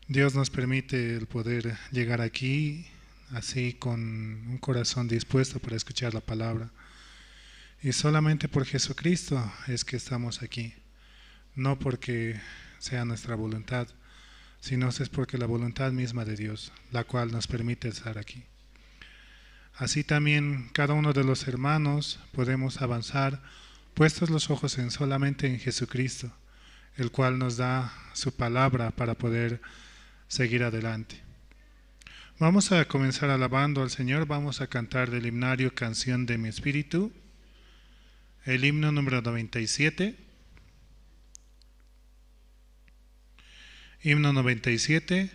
Dios nos permite el poder llegar aquí así con un corazón dispuesto para escuchar la palabra. Y solamente por Jesucristo es que estamos aquí, no porque sea nuestra voluntad, sino es porque la voluntad misma de Dios, la cual nos permite estar aquí. Así también cada uno de los hermanos podemos avanzar puestos los ojos solamente en Jesucristo, el cual nos da su palabra para poder seguir adelante. Vamos a comenzar alabando al Señor. Vamos a cantar del himnario Canción de mi Espíritu, el himno número 97. Himno 97,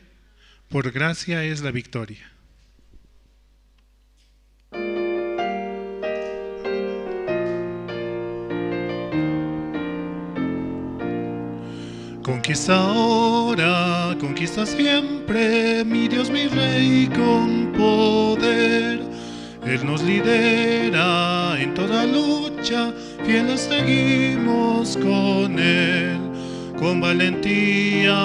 por gracia es la victoria. Conquista ahora, conquista siempre, mi Dios, mi Rey, con poder. Él nos lidera en toda lucha, fieles seguimos con Él. Con valentía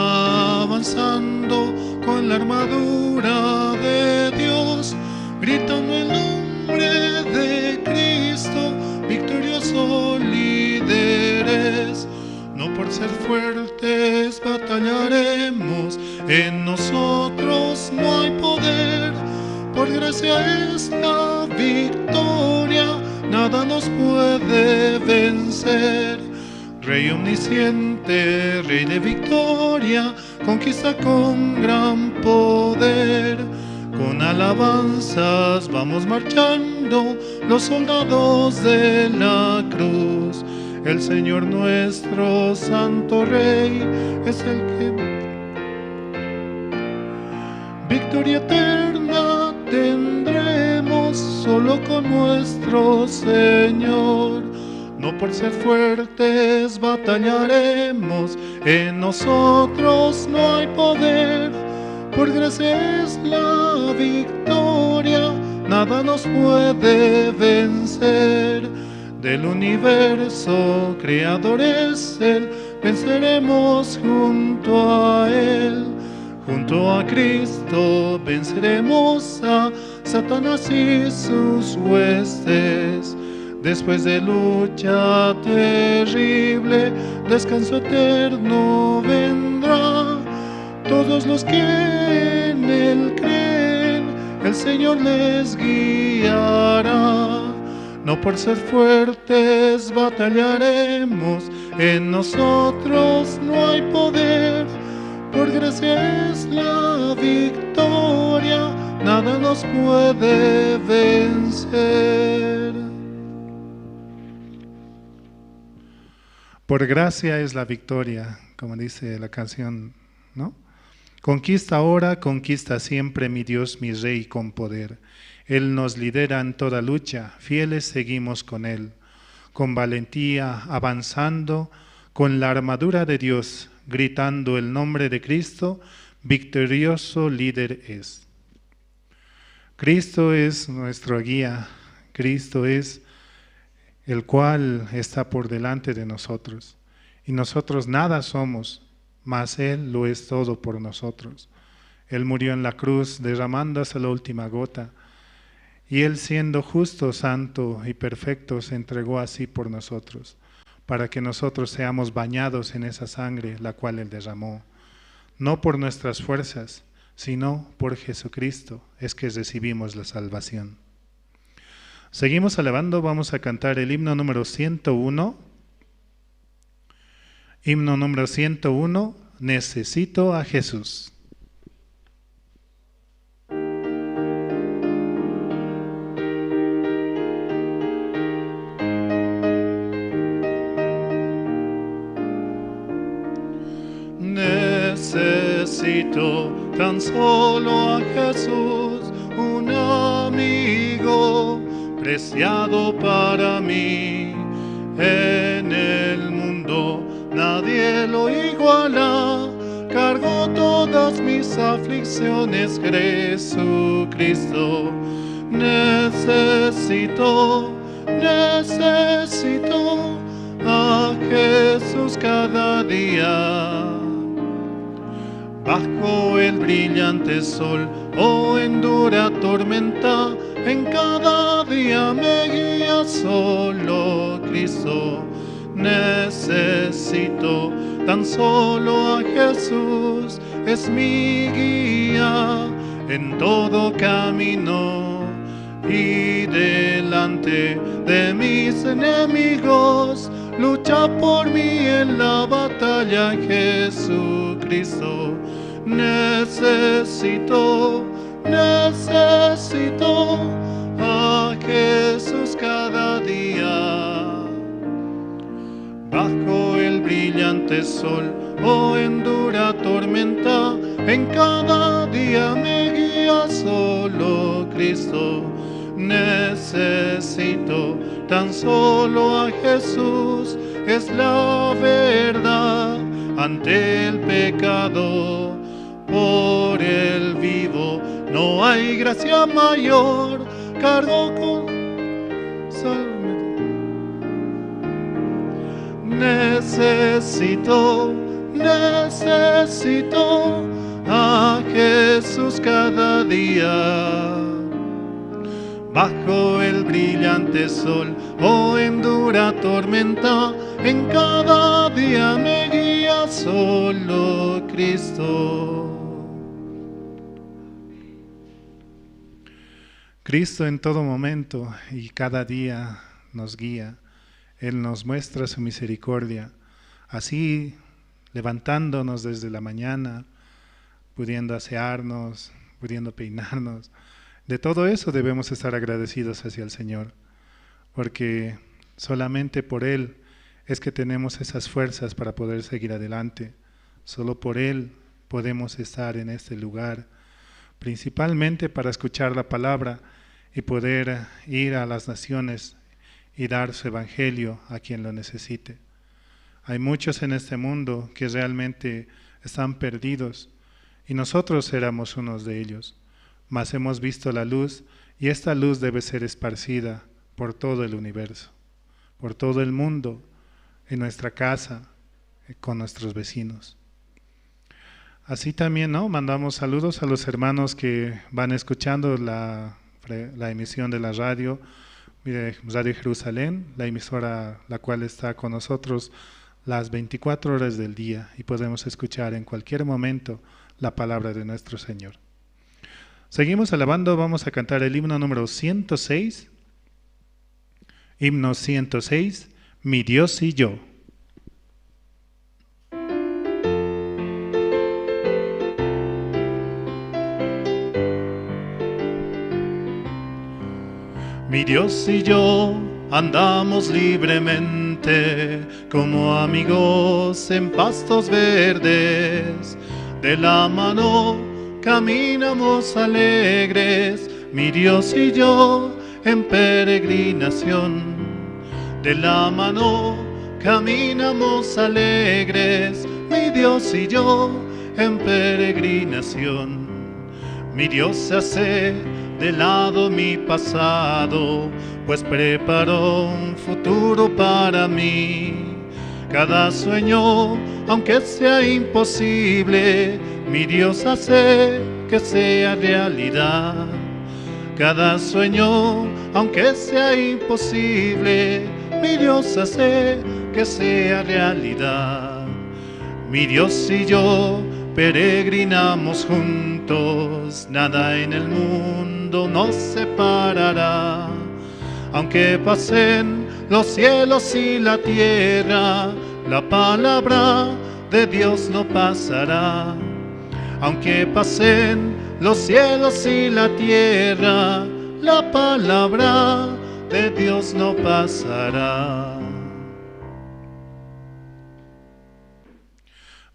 avanzando, con la armadura de Dios, gritando el nombre de Cristo, victorioso líderes. No por ser fuertes batallaremos, en nosotros no hay poder. Por gracia es la victoria, nada nos puede vencer. Rey omnisciente, Rey de victoria, conquista con gran poder. Con alabanzas vamos marchando, los soldados de la cruz. El Señor nuestro Santo Rey es el que victoria eterna tendremos solo con nuestro Señor. No por ser fuertes batallaremos, en nosotros no hay poder. Por gracia es la victoria, nada nos puede vencer. Del universo creador es Él, venceremos junto a Él. Junto a Cristo venceremos a Satanás y sus huestes. Después de lucha terrible, descanso eterno vendrá. Todos los que en Él creen, el Señor les guiará. No por ser fuertes batallaremos, en nosotros no hay poder. Por gracia es la victoria, nada nos puede vencer. Por gracia es la victoria, como dice la canción, ¿no? Conquista ahora, conquista siempre, mi Dios, mi Rey, con poder. Él nos lidera en toda lucha, fieles seguimos con Él. Con valentía, avanzando, con la armadura de Dios, gritando el nombre de Cristo, victorioso líder es. Cristo es nuestro guía, Cristo es el cual está por delante de nosotros. Y nosotros nada somos, mas Él lo es todo por nosotros. Él murió en la cruz derramando hasta la última gota. Y Él, siendo justo, santo y perfecto, se entregó así por nosotros, para que nosotros seamos bañados en esa sangre la cual Él derramó. No por nuestras fuerzas, sino por Jesucristo es que recibimos la salvación. Seguimos alabando, vamos a cantar el himno número 101. Himno número 101, necesito a Jesús. Necesito tan solo a Jesús, un amigo preciado para mí. En el mundo nadie lo iguala, cargó todas mis aflicciones, Jesucristo. Necesito a Jesús cada día. Bajo el brillante sol o en dura tormenta, en cada día me guía solo Cristo. Necesito tan solo a Jesús, es mi guía en todo camino. Y delante de mis enemigos, lucha por mí en la batalla Jesucristo. Necesito a Jesús cada día. Bajo el brillante sol o en dura tormenta, en cada día me guía solo Cristo. Necesito tan solo a Jesús, es la verdad ante el pecado. Por el vivo no hay gracia mayor, cargo con necesito a Jesús cada día. Bajo el brillante sol o en dura tormenta, en cada día me guía solo Cristo. Cristo en todo momento y cada día nos guía. Él nos muestra su misericordia, así levantándonos desde la mañana, pudiendo asearnos, pudiendo peinarnos. De todo eso debemos estar agradecidos hacia el Señor, porque solamente por Él es que tenemos esas fuerzas para poder seguir adelante. Solo por Él podemos estar en este lugar, principalmente para escuchar la palabra y poder ir a las naciones y dar su evangelio a quien lo necesite. Hay muchos en este mundo que realmente están perdidos y nosotros éramos unos de ellos, mas hemos visto la luz y esta luz debe ser esparcida por todo el universo, por todo el mundo, en nuestra casa, con nuestros vecinos. Así también, ¿no? Mandamos saludos a los hermanos que van escuchando la emisión de la radio, Radio Jerusalén, la emisora la cual está con nosotros las 24 horas del día y podemos escuchar en cualquier momento la palabra de nuestro Señor. Seguimos alabando, vamos a cantar el himno número 106, himno 106, Mi Dios y yo. Mi Dios y yo andamos libremente como amigos en pastos verdes. De la mano caminamos alegres, mi Dios y yo en peregrinación. De la mano caminamos alegres, mi Dios y yo en peregrinación. Mi Dios hace de lado mi pasado, pues preparó un futuro para mí. Cada sueño, aunque sea imposible, mi Dios hace que sea realidad. Cada sueño, aunque sea imposible, mi Dios hace que sea realidad. Mi Dios y yo peregrinamos juntos, nada en el mundo nos separará. Aunque pasen los cielos y la tierra, la palabra de Dios no pasará. Aunque pasen los cielos y la tierra, la palabra de Dios no pasará.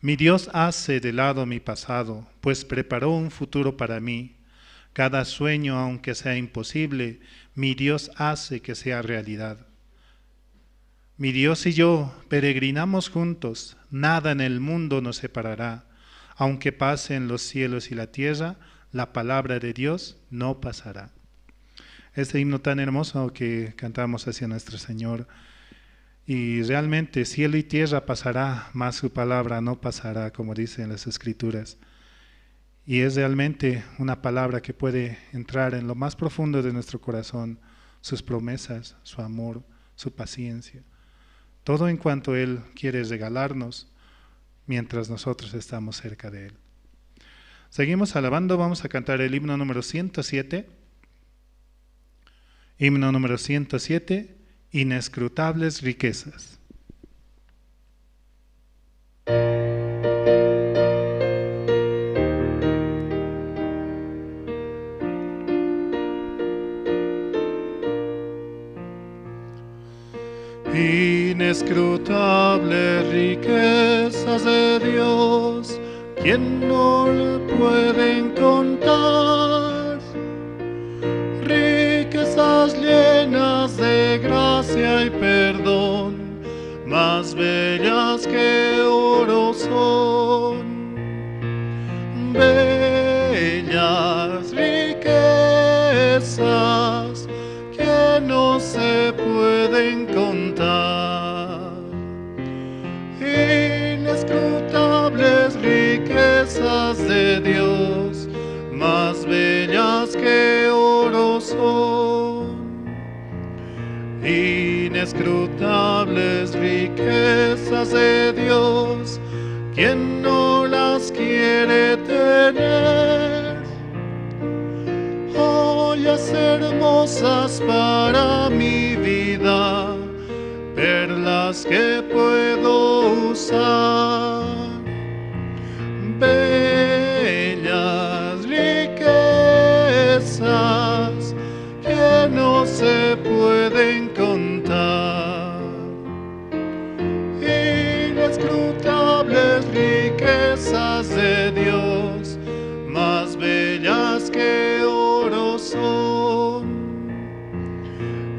Mi Dios hace de lado mi pasado, pues preparó un futuro para mí. Cada sueño, aunque sea imposible, mi Dios hace que sea realidad. Mi Dios y yo peregrinamos juntos, nada en el mundo nos separará. Aunque pasen los cielos y la tierra, la palabra de Dios no pasará. Este himno tan hermoso que cantamos hacia nuestro Señor. Y realmente cielo y tierra pasará, mas su palabra no pasará, como dicen las Escrituras. Y es realmente una palabra que puede entrar en lo más profundo de nuestro corazón, sus promesas, su amor, su paciencia. Todo en cuanto Él quiere regalarnos mientras nosotros estamos cerca de Él. Seguimos alabando, vamos a cantar el himno número 107. Himno número 107, Inescrutables riquezas. Inescrutables riquezas de Dios, ¿quién no le pueden contar? Riquezas llenas de gracia y perdón, más bellas que oro son. Bellas riquezas que no se pueden contar. Inescrutables riquezas de Dios, más bellas que oro son. Inescrutables riquezas de Dios, ¿quién no las quiere tener? Joyas hermosas para mi vida, perlas que puedo usar. Bellas riquezas que no se pueden contar. Inescrutables riquezas de Dios, más bellas que oro son.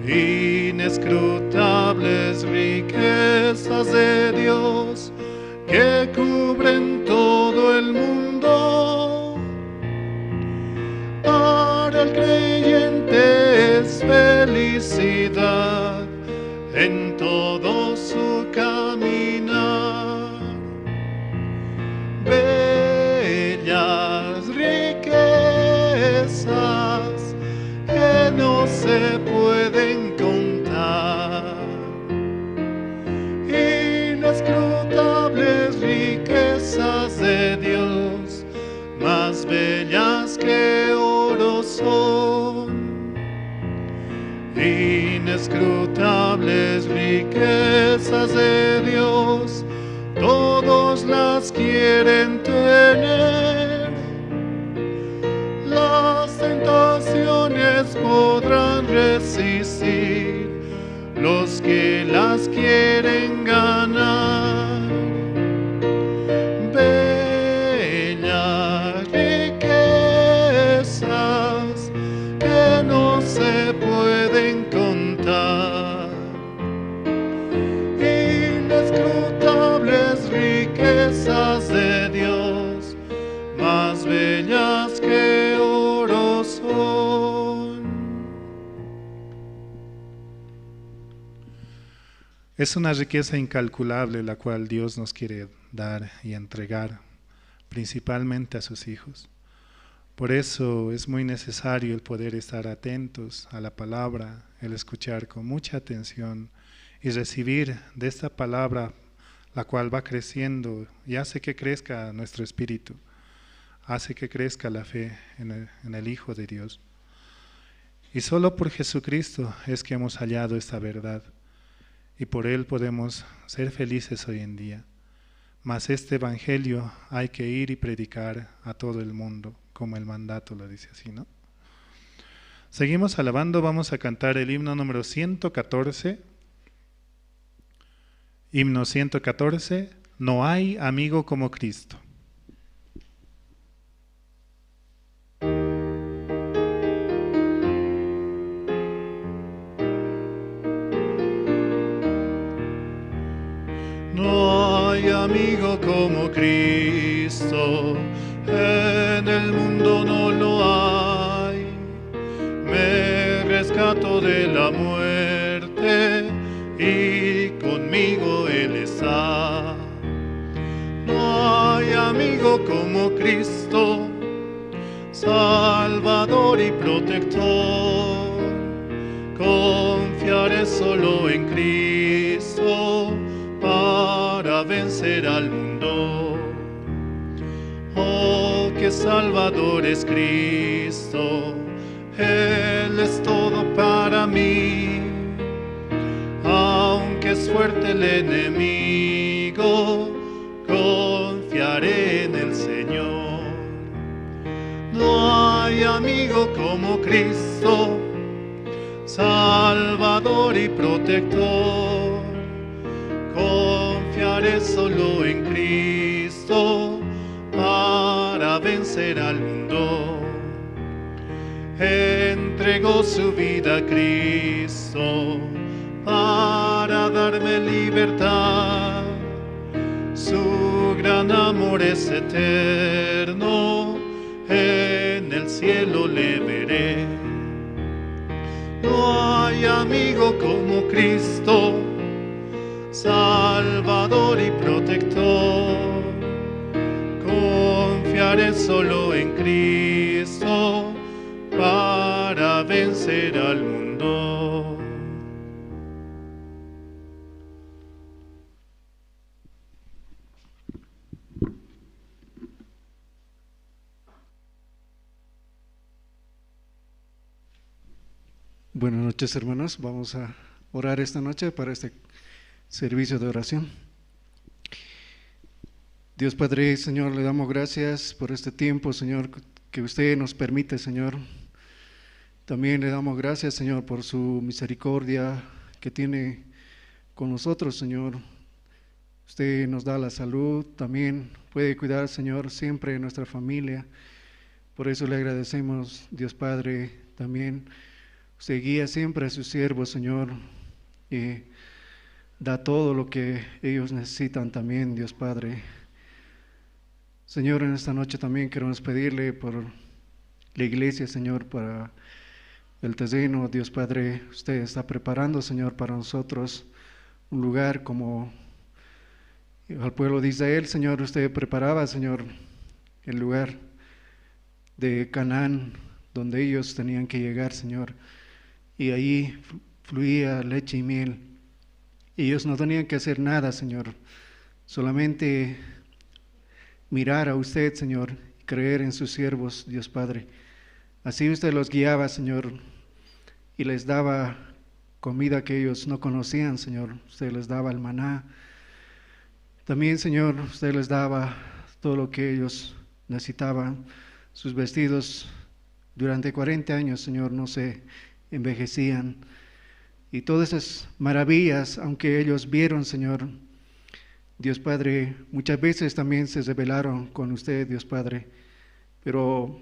Inescrutables riquezas de Dios que cubren todo el mundo. Para el creyente es felicidad en todo su caminar. Bellas riquezas que no se pueden contar. Inescrutables riquezas de Dios, más bellas que oro son. Inescrutables riquezas de Dios, todos las quieren tener. Las tentaciones podrán resistir los que las quieren ganar. Bellas riquezas que no se pueden contar. Inescrutables riquezas de Dios, más bellas que oro son. Es una riqueza incalculable la cual Dios nos quiere dar y entregar, principalmente a sus hijos. Por eso es muy necesario el poder estar atentos a la palabra, el escuchar con mucha atención y recibir de esta palabra, la cual va creciendo y hace que crezca nuestro espíritu, hace que crezca la fe en el Hijo de Dios. Y solo por Jesucristo es que hemos hallado esta verdad y por Él podemos ser felices hoy en día. Mas este evangelio hay que ir y predicar a todo el mundo, como el mandato lo dice así, ¿no? Seguimos alabando, vamos a cantar el himno número 114. Himno 114, no hay amigo como Cristo. No hay amigo como Cristo, en el mundo no lo hay. Me rescato de la muerte y conmigo Él está. No hay amigo como Cristo, Salvador y protector. Confiaré solo en Cristo para vencer al mundo. Oh, que Salvador es Cristo, Él es todo para mí. Aunque es fuerte el enemigo, confiaré en el Señor. No hay amigo como Cristo, Salvador y protector. Confiaré solo en Cristo para vencer al mundo. Entregó su vida a Cristo para darme libertad. Su gran amor es eterno, en el cielo le veré. No hay amigo como Cristo, Salvador y protector. Confiaré solo en Cristo para vencer al mundo. Buenas noches, hermanos. Vamos a orar esta noche para este servicio de oración. Dios Padre, Señor, le damos gracias por este tiempo, Señor, que usted nos permite, Señor. También le damos gracias, Señor, por su misericordia que tiene con nosotros, Señor. Usted nos da la salud, también puede cuidar, Señor, siempre de nuestra familia. Por eso le agradecemos, Dios Padre, también. Usted guía siempre a sus siervos, Señor, y da todo lo que ellos necesitan también, Dios Padre. Señor, en esta noche también queremos pedirle por la iglesia, Señor, para el terreno, Dios Padre. Usted está preparando, Señor, para nosotros un lugar como al pueblo de Israel, Señor. Usted preparaba, Señor, el lugar de Canaán, donde ellos tenían que llegar, Señor. Y ahí fluía leche y miel. Y ellos no tenían que hacer nada, Señor. Solamente mirar a usted, Señor, y creer en sus siervos, Dios Padre. Así usted los guiaba, Señor, y les daba comida que ellos no conocían, Señor. Usted les daba el maná. También, Señor, usted les daba todo lo que ellos necesitaban. Sus vestidos durante 40 años, Señor, no se envejecían. Y todas esas maravillas, aunque ellos vieron, Señor, Dios Padre, muchas veces también se rebelaron con usted, Dios Padre, pero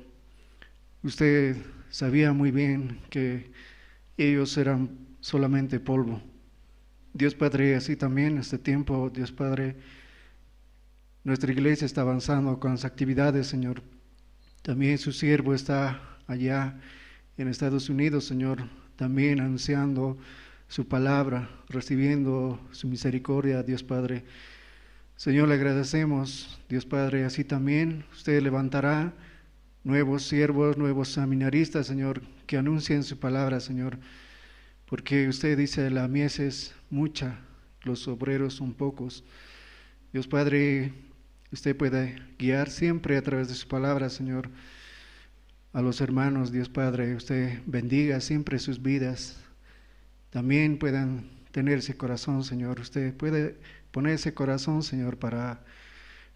usted sabía muy bien que ellos eran solamente polvo. Dios Padre, así también en este tiempo, Dios Padre, nuestra iglesia está avanzando con las actividades, Señor. También su siervo está allá en Estados Unidos, Señor, también anunciando su palabra, recibiendo su misericordia, Dios Padre. Señor, le agradecemos, Dios Padre, así también usted levantará nuevos siervos, nuevos seminaristas, Señor, que anuncien su palabra, Señor, porque usted dice, la mies es mucha, los obreros son pocos. Dios Padre, usted puede guiar siempre a través de su palabra, Señor, a los hermanos, Dios Padre. Usted bendiga siempre sus vidas. También puedan tener ese corazón, Señor. Usted puede poner ese corazón, Señor, para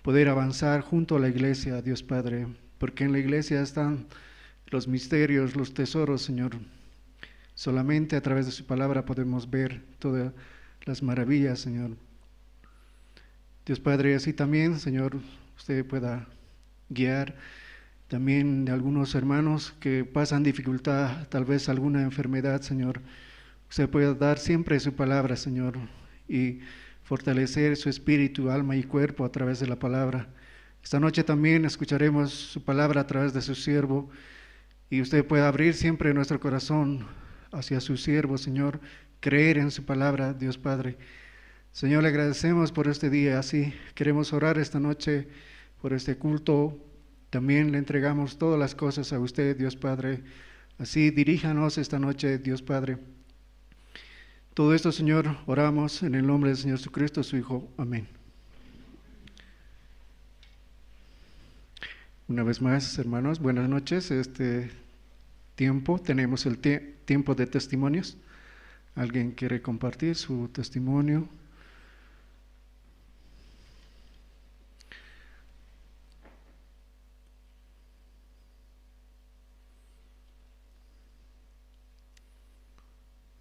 poder avanzar junto a la iglesia, Dios Padre, porque en la iglesia están los misterios, los tesoros, Señor. Solamente a través de su palabra podemos ver todas las maravillas, Señor. Dios Padre, así también, Señor, usted pueda guiar también de algunos hermanos que pasan dificultad, tal vez alguna enfermedad, Señor. Usted puede dar siempre su palabra, Señor, y fortalecer su espíritu, alma y cuerpo a través de la palabra. Esta noche también escucharemos su palabra a través de su siervo, y usted puede abrir siempre nuestro corazón hacia su siervo, Señor, creer en su palabra, Dios Padre. Señor, le agradecemos por este día, así queremos orar esta noche por este culto También le entregamos todas las cosas a usted, Dios Padre. Así diríjanos esta noche, Dios Padre. Todo esto, Señor, oramos en el nombre del Señor Jesucristo, su Hijo. Amén. Una vez más, hermanos, buenas noches. Tenemos el tiempo de testimonios. ¿Alguien quiere compartir su testimonio?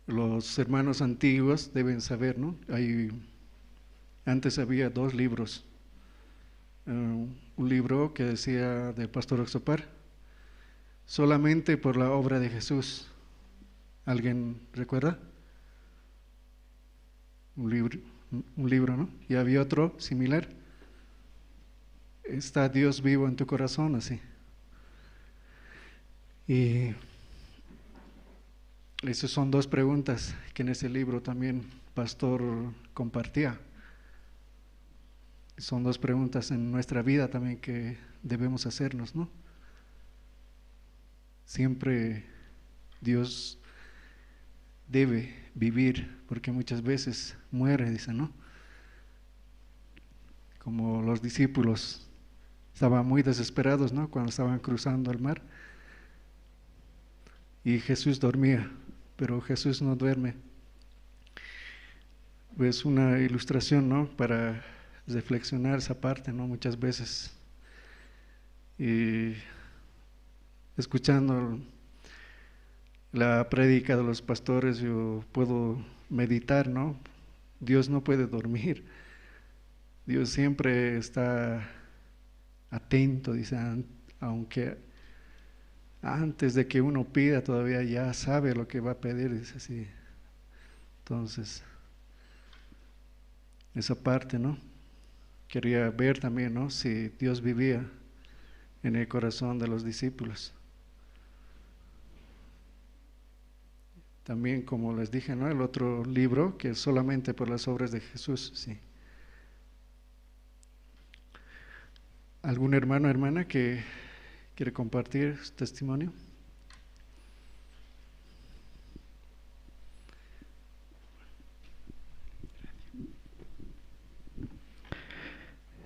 Los hermanos antiguos deben saber, ¿no? Antes había dos libros. Un libro que decía del pastor Oxopar, solamente por la obra de Jesús. ¿Alguien recuerda? Un libro, ¿no? Y había otro similar. ¿Está Dios vivo en tu corazón? Así. Y esas son dos preguntas que en ese libro también pastor compartía. Son dos preguntas en nuestra vida también que debemos hacernos, ¿no? Siempre Dios debe vivir, porque muchas veces muere, dice, ¿no? Como los discípulos estaban muy desesperados, ¿no? Cuando estaban cruzando el mar y Jesús dormía, pero Jesús no duerme. Es una ilustración, ¿no? Para reflexionar esa parte, ¿no? Muchas veces, y escuchando la prédica de los pastores, yo puedo meditar, ¿no? Dios no puede dormir. Dios siempre está atento, dice, aunque antes de que uno pida todavía ya sabe lo que va a pedir, dice así. Entonces, esa parte, ¿no? Quería ver también, ¿no? Si Dios vivía en el corazón de los discípulos. También, como les dije, ¿no? El otro libro, que es solamente por las obras de Jesús, sí. ¿Algún hermano o hermana que quiere compartir su testimonio?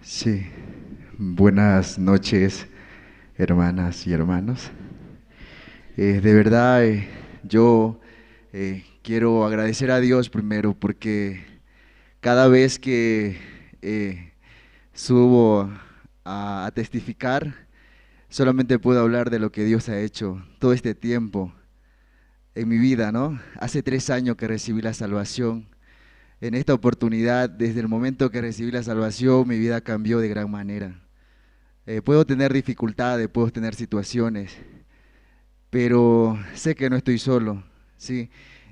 Sí, buenas noches, hermanas y hermanos. De verdad, yo quiero agradecer a Dios primero porque cada vez que subo a testificar, solamente puedo hablar de lo que Dios ha hecho todo este tiempo en mi vida, ¿no? Hace 3 años que recibí la salvación. En esta oportunidad, desde el momento que recibí la salvación, mi vida cambió de gran manera. Puedo tener dificultades, puedo tener situaciones, pero sé que no estoy solo, ¿sí?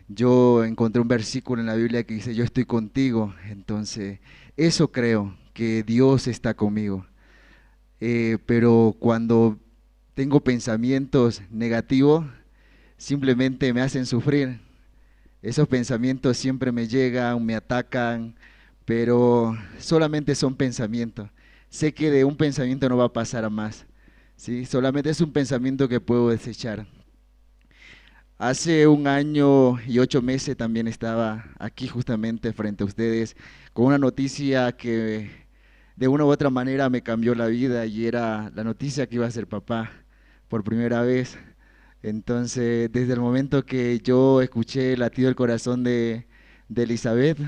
Yo encontré un versículo en la Biblia que dice, yo estoy contigo, entonces eso creo, que Dios está conmigo. Pero cuando tengo pensamientos negativos, simplemente me hacen sufrir. Esos pensamientos siempre me llegan, me atacan, pero solamente son pensamientos. Sé que de un pensamiento no va a pasar a más, ¿sí? Solamente es un pensamiento que puedo desechar. Hace 1 año y 8 meses también estaba aquí justamente frente a ustedes con una noticia que de una u otra manera me cambió la vida y era la noticia que iba a ser papá por primera vez. Entonces, desde el momento que yo escuché el latido del corazón de Elizabeth,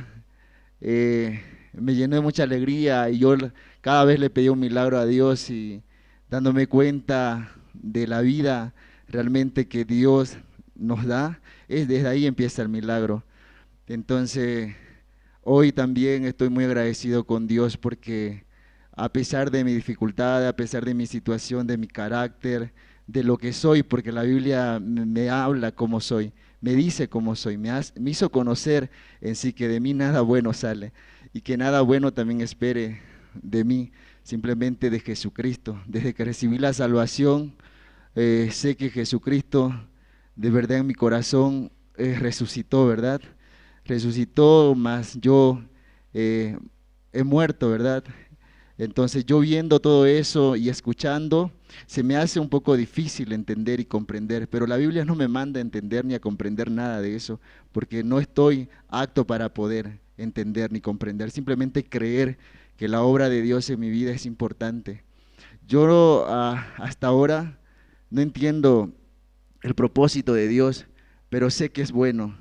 me llenó de mucha alegría y yo cada vez le pedí un milagro a Dios y dándome cuenta de la vida realmente que Dios nos da, desde ahí empieza el milagro. Entonces, hoy también estoy muy agradecido con Dios porque a pesar de mi dificultad, a pesar de mi situación, de mi carácter, de lo que soy, porque la Biblia me habla como soy, me dice cómo soy, me hizo conocer en sí que de mí nada bueno sale y que nada bueno también espere de mí, simplemente de Jesucristo. Desde que recibí la salvación, sé que Jesucristo de verdad en mi corazón resucitó, ¿verdad? Resucitó, mas yo he muerto, ¿verdad? Entonces yo viendo todo eso y escuchando, se me hace un poco difícil entender y comprender, pero la Biblia no me manda a entender ni a comprender nada de eso, porque no estoy apto para poder entender ni comprender, simplemente creer que la obra de Dios en mi vida es importante. Yo hasta ahora no entiendo el propósito de Dios, pero sé que es bueno,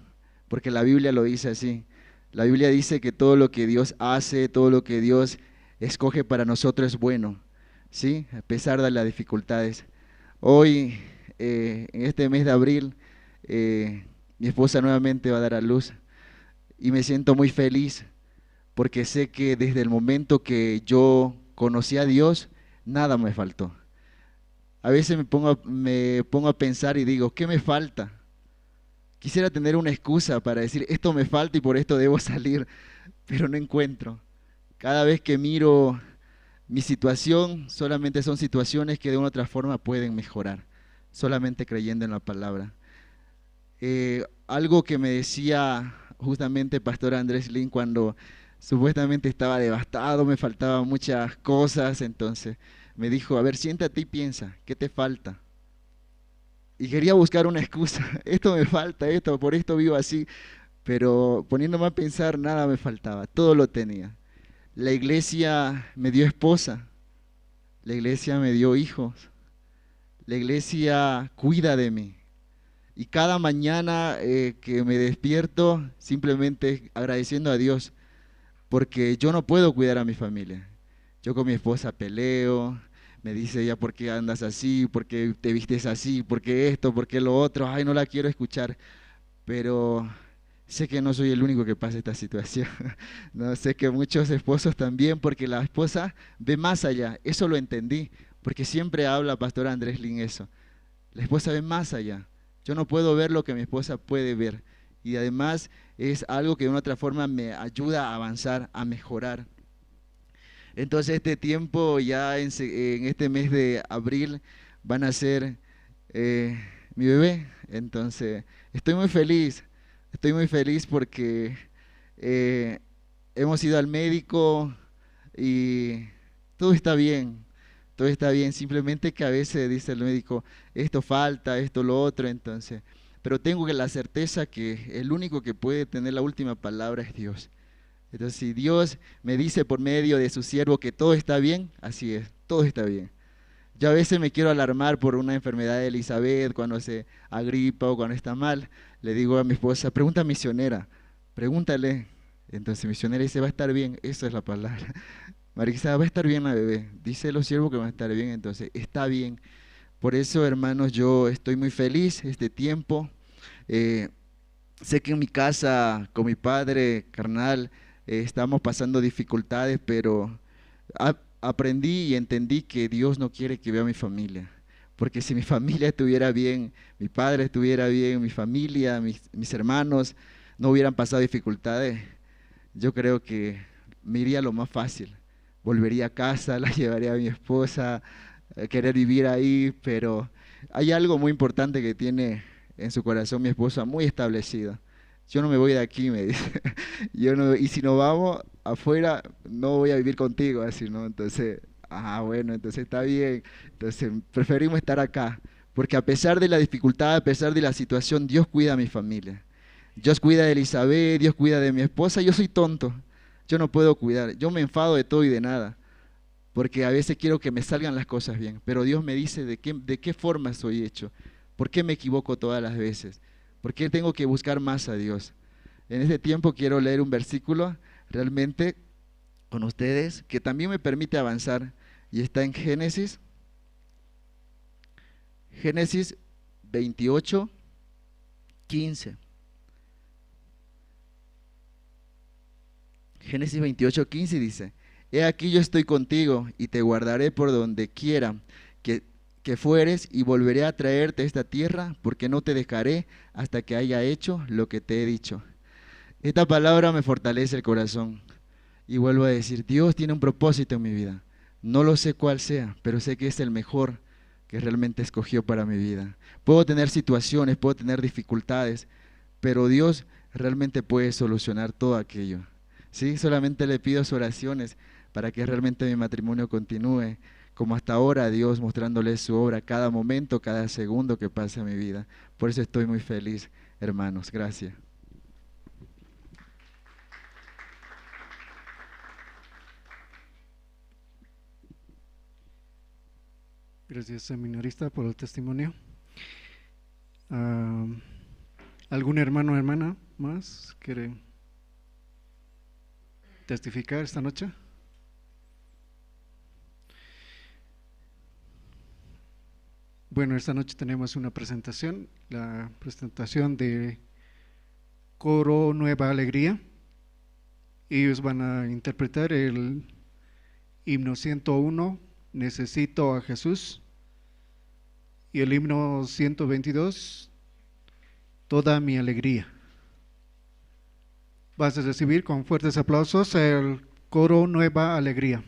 porque la Biblia lo dice así. La Biblia dice que todo lo que Dios hace, todo lo que Dios escoge para nosotros es bueno, ¿sí? A pesar de las dificultades. Hoy, en este mes de abril, mi esposa nuevamente va a dar a luz y me siento muy feliz porque sé que desde el momento que yo conocí a Dios, nada me faltó. A veces me pongo a pensar y digo, ¿qué me falta? Quisiera tener una excusa para decir, esto me falta y por esto debo salir, pero no encuentro. Cada vez que miro mi situación, solamente son situaciones que de una u otra forma pueden mejorar, solamente creyendo en la palabra. Algo que me decía justamente Pastor Andrés Lin cuando supuestamente estaba devastado, me faltaban muchas cosas, entonces me dijo, a ver, siéntate y piensa, ¿qué te falta? Y quería buscar una excusa, esto me falta, esto, por esto vivo así, pero poniéndome a pensar, nada me faltaba, todo lo tenía. La iglesia me dio esposa, la iglesia me dio hijos, la iglesia cuida de mí. Y cada mañana que me despierto, simplemente agradeciendo a Dios, porque yo no puedo cuidar a mi familia. Yo con mi esposa peleo, me dice ella, ¿por qué andas así? ¿Por qué te vistes así? ¿Por qué esto? ¿Por qué lo otro? Ay, no la quiero escuchar. Pero sé que no soy el único que pasa esta situación. No, sé que muchos esposos también, porque la esposa ve más allá. Eso lo entendí, porque siempre habla Pastor Andrés Lin eso. La esposa ve más allá. Yo no puedo ver lo que mi esposa puede ver. Y además es algo que de una otra forma me ayuda a avanzar, a mejorar. Entonces este tiempo, ya en este mes de abril, van a ser mi bebé. Entonces estoy muy feliz porque hemos ido al médico y todo está bien. Todo está bien, simplemente que a veces dice el médico, esto falta, esto lo otro, entonces, pero tengo la certeza que el único que puede tener la última palabra es Dios. Entonces, si Dios me dice por medio de su siervo que todo está bien, así es, todo está bien. Yo a veces me quiero alarmar por una enfermedad de Elizabeth, cuando se agripa o cuando está mal, le digo a mi esposa, pregunta a misionera, pregúntale. Entonces misionera dice, va a estar bien, esa es la palabra. Marisa, va a estar bien la bebé, dice los siervos que va a estar bien, entonces está bien. Por eso, hermanos, yo estoy muy feliz este tiempo. Sé que en mi casa, con mi padre carnal, estamos pasando dificultades, pero aprendí y entendí que Dios no quiere que vea a mi familia. Porque si mi familia estuviera bien, mi padre estuviera bien, mi familia, mis hermanos no hubieran pasado dificultades, yo creo que me iría lo más fácil. Volvería a casa, la llevaría a mi esposa, a querer vivir ahí, pero hay algo muy importante que tiene en su corazón mi esposa, muy establecido. Yo no me voy de aquí, me dice. Yo no, y si nos vamos afuera, no voy a vivir contigo, así, ¿no? Entonces, bueno, entonces está bien. Entonces, preferimos estar acá, porque a pesar de la dificultad, a pesar de la situación, Dios cuida a mi familia. Dios cuida de Elizabeth, Dios cuida de mi esposa. Yo soy tonto, yo no puedo cuidar. Yo me enfado de todo y de nada, porque a veces quiero que me salgan las cosas bien, pero Dios me dice de qué forma soy hecho, por qué me equivoco todas las veces, por qué tengo que buscar más a Dios. En este tiempo quiero leer un versículo realmente con ustedes que también me permite avanzar y está en Génesis 28, 15. Génesis 28, 15 dice, he aquí yo estoy contigo y te guardaré por donde quiera que fueres y volveré a traerte a esta tierra porque no te dejaré hasta que haya hecho lo que te he dicho. Esta palabra me fortalece el corazón y vuelvo a decir, Dios tiene un propósito en mi vida. No lo sé cuál sea, pero sé que es el mejor que realmente escogió para mi vida. Puedo tener situaciones, puedo tener dificultades, pero Dios realmente puede solucionar todo aquello. ¿Sí? Solamente le pido sus oraciones para que realmente mi matrimonio continúe como hasta ahora, Dios mostrándole su obra cada momento, cada segundo que pasa en mi vida. Por eso estoy muy feliz, hermanos. Gracias. Gracias, seminarista, por el testimonio. ¿Algún hermano o hermana más quiere testificar esta noche? Bueno, esta noche tenemos una presentación, la presentación de Coro Nueva Alegría. Ellos van a interpretar el himno 101, Necesito a Jesús, y el himno 122, Toda mi alegría. Vas a recibir con fuertes aplausos el Coro Nueva Alegría.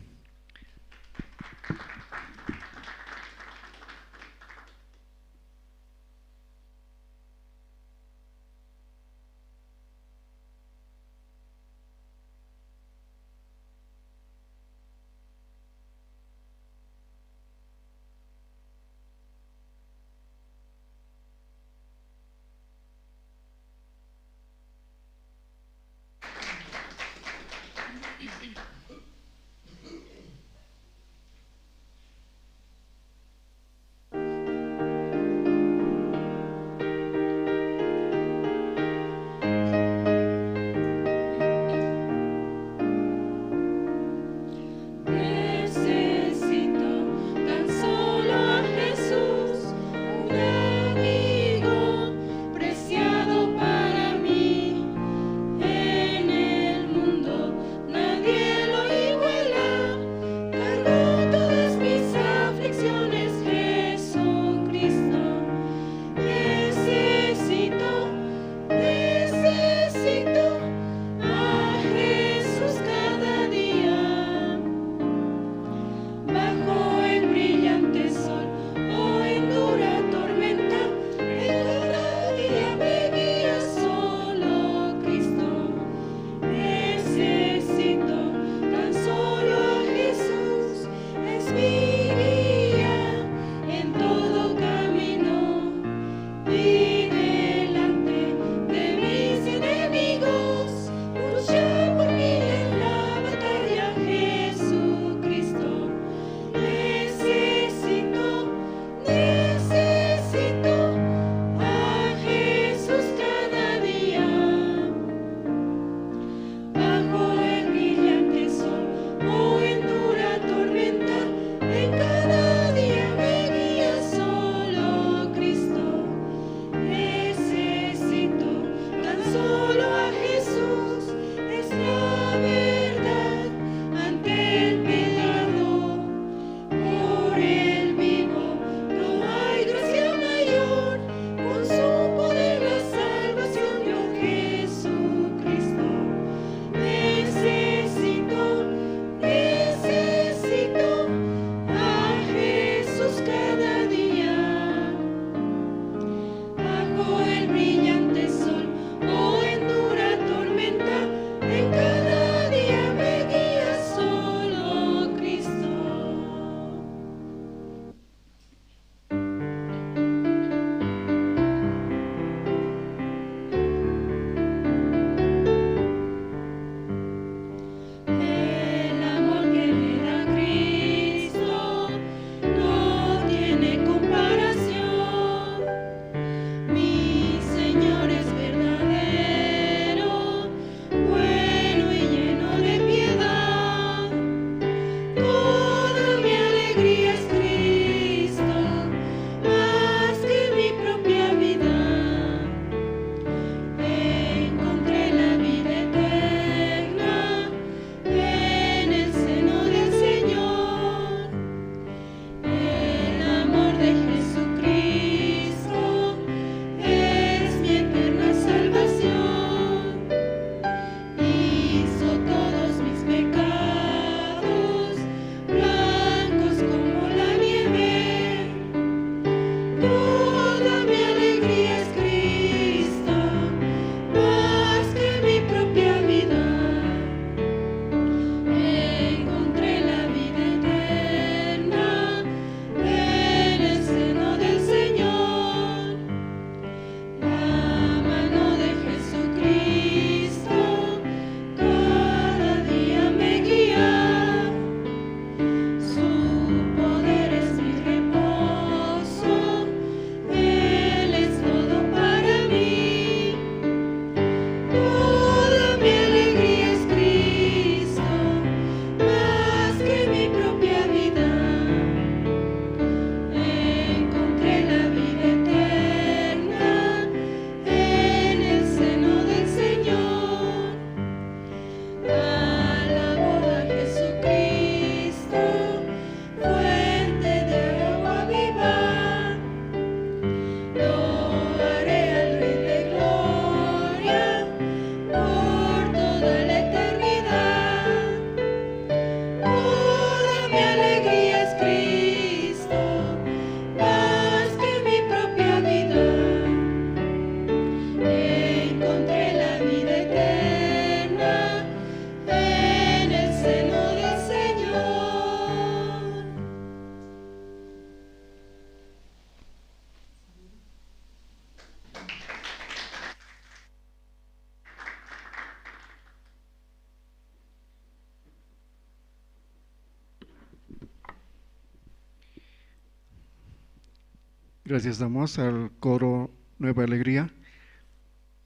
Gracias damos al coro Nueva Alegría.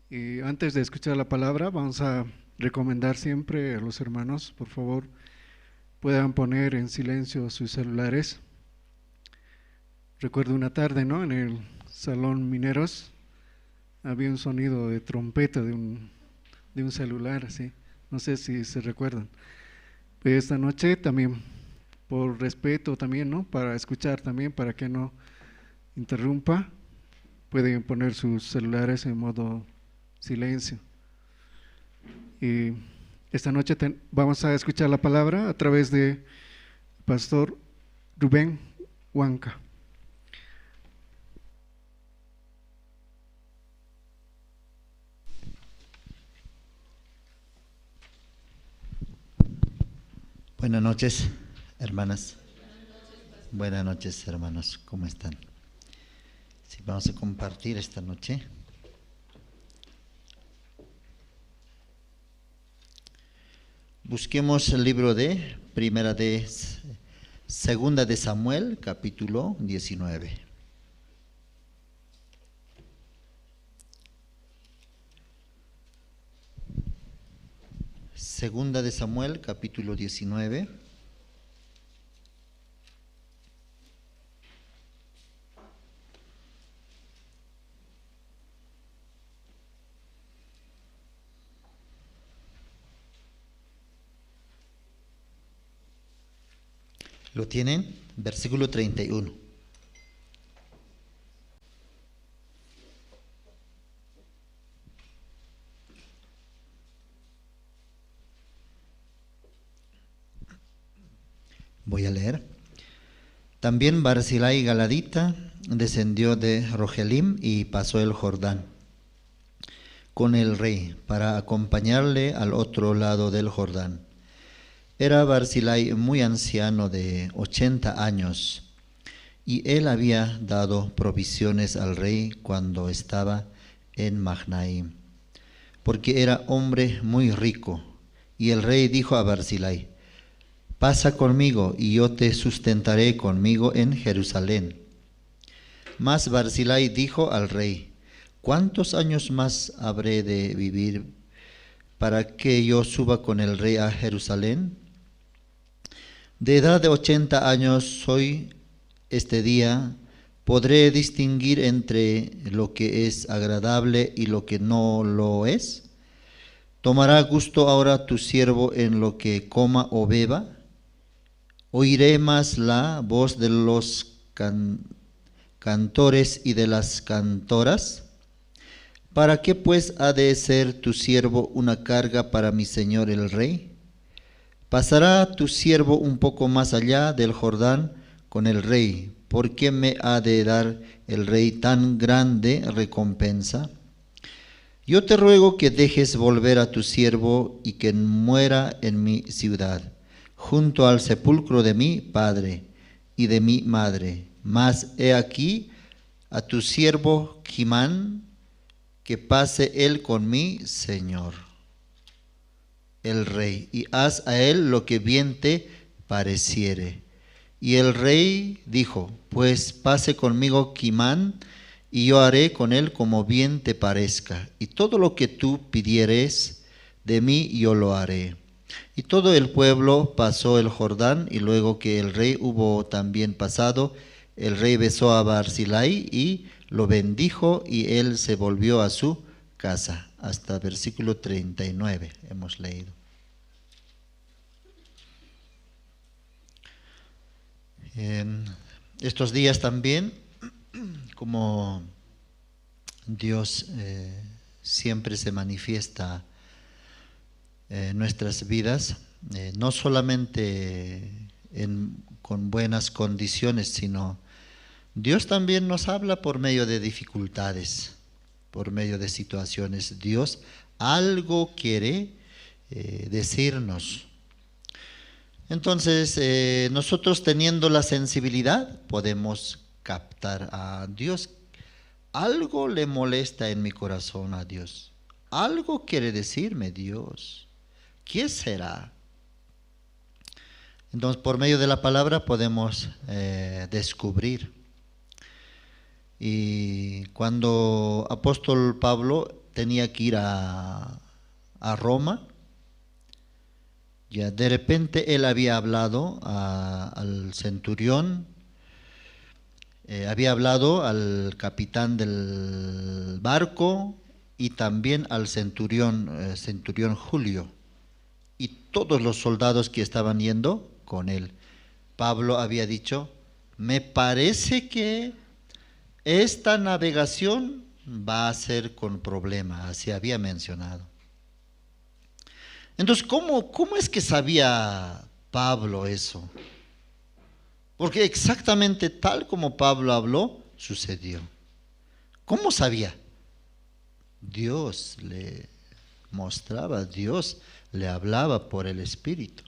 Y antes de escuchar la palabra, vamos a recomendar siempre a los hermanos, por favor, puedan poner en silencio sus celulares. Recuerdo una tarde, ¿no? En el Salón Mineros había un sonido de trompeta de un celular, así. No sé si se recuerdan. Pues esta noche también, por respeto también, ¿no? Para escuchar también, para que no interrumpa, pueden poner sus celulares en modo silencio. Y esta noche vamos a escuchar la palabra a través de Pastor Rubén Huanca. Buenas noches, hermanas. Buenas noches, hermanos. ¿Cómo están? Sí, vamos a compartir esta noche. Busquemos el libro de Segunda de Samuel, capítulo 19. Segunda de Samuel, capítulo 19. ¿Lo tienen? Versículo 31. Voy a leer. También Barzillai Galadita descendió de Rogelim y pasó el Jordán con el rey para acompañarle al otro lado del Jordán. Era Barzillai muy anciano de 80 años, y él había dado provisiones al rey cuando estaba en Mahnaim, porque era hombre muy rico. Y el rey dijo a Barzillai: pasa conmigo, y yo te sustentaré conmigo en Jerusalén. Mas Barzillai dijo al rey: ¿cuántos años más habré de vivir para que yo suba con el rey a Jerusalén? De edad de 80 años soy este día, ¿podré distinguir entre lo que es agradable y lo que no lo es? ¿Tomará gusto ahora tu siervo en lo que coma o beba? ¿Oiré más la voz de los cantores y de las cantoras? ¿Para qué pues ha de ser tu siervo una carga para mi señor el rey? ¿Pasará tu siervo un poco más allá del Jordán con el rey? ¿Por qué me ha de dar el rey tan grande recompensa? Yo te ruego que dejes volver a tu siervo y que muera en mi ciudad, junto al sepulcro de mi padre y de mi madre. Mas he aquí a tu siervo Jimán, que pase él con mi señor el rey, y haz a él lo que bien te pareciere. Y el rey dijo: pues pase conmigo Jimán, y yo haré con él como bien te parezca, y todo lo que tú pidieres de mí yo lo haré. Y todo el pueblo pasó el Jordán, y luego que el rey hubo también pasado, el rey besó a Barzillai y lo bendijo, y él se volvió a su casa. Hasta versículo 39 hemos leído. En estos días también, como Dios siempre se manifiesta en nuestras vidas, no solamente con buenas condiciones, sino Dios también nos habla por medio de dificultades, por medio de situaciones. Dios algo quiere decirnos. Entonces, nosotros teniendo la sensibilidad podemos captar a Dios. Algo le molesta en mi corazón a Dios. Algo quiere decirme Dios. ¿Qué será? Entonces, por medio de la palabra podemos descubrir. Y cuando apóstol Pablo tenía que ir a Roma, ya de repente él había hablado al centurión, había hablado al capitán del barco y también al centurión Julio, y todos los soldados que estaban yendo con él. Pablo había dicho: me parece que esta navegación va a ser con problema, así había mencionado. Entonces, ¿cómo es que sabía Pablo eso? Porque exactamente tal como Pablo habló, sucedió. ¿Cómo sabía? Dios le mostraba, Dios le hablaba por el Espíritu.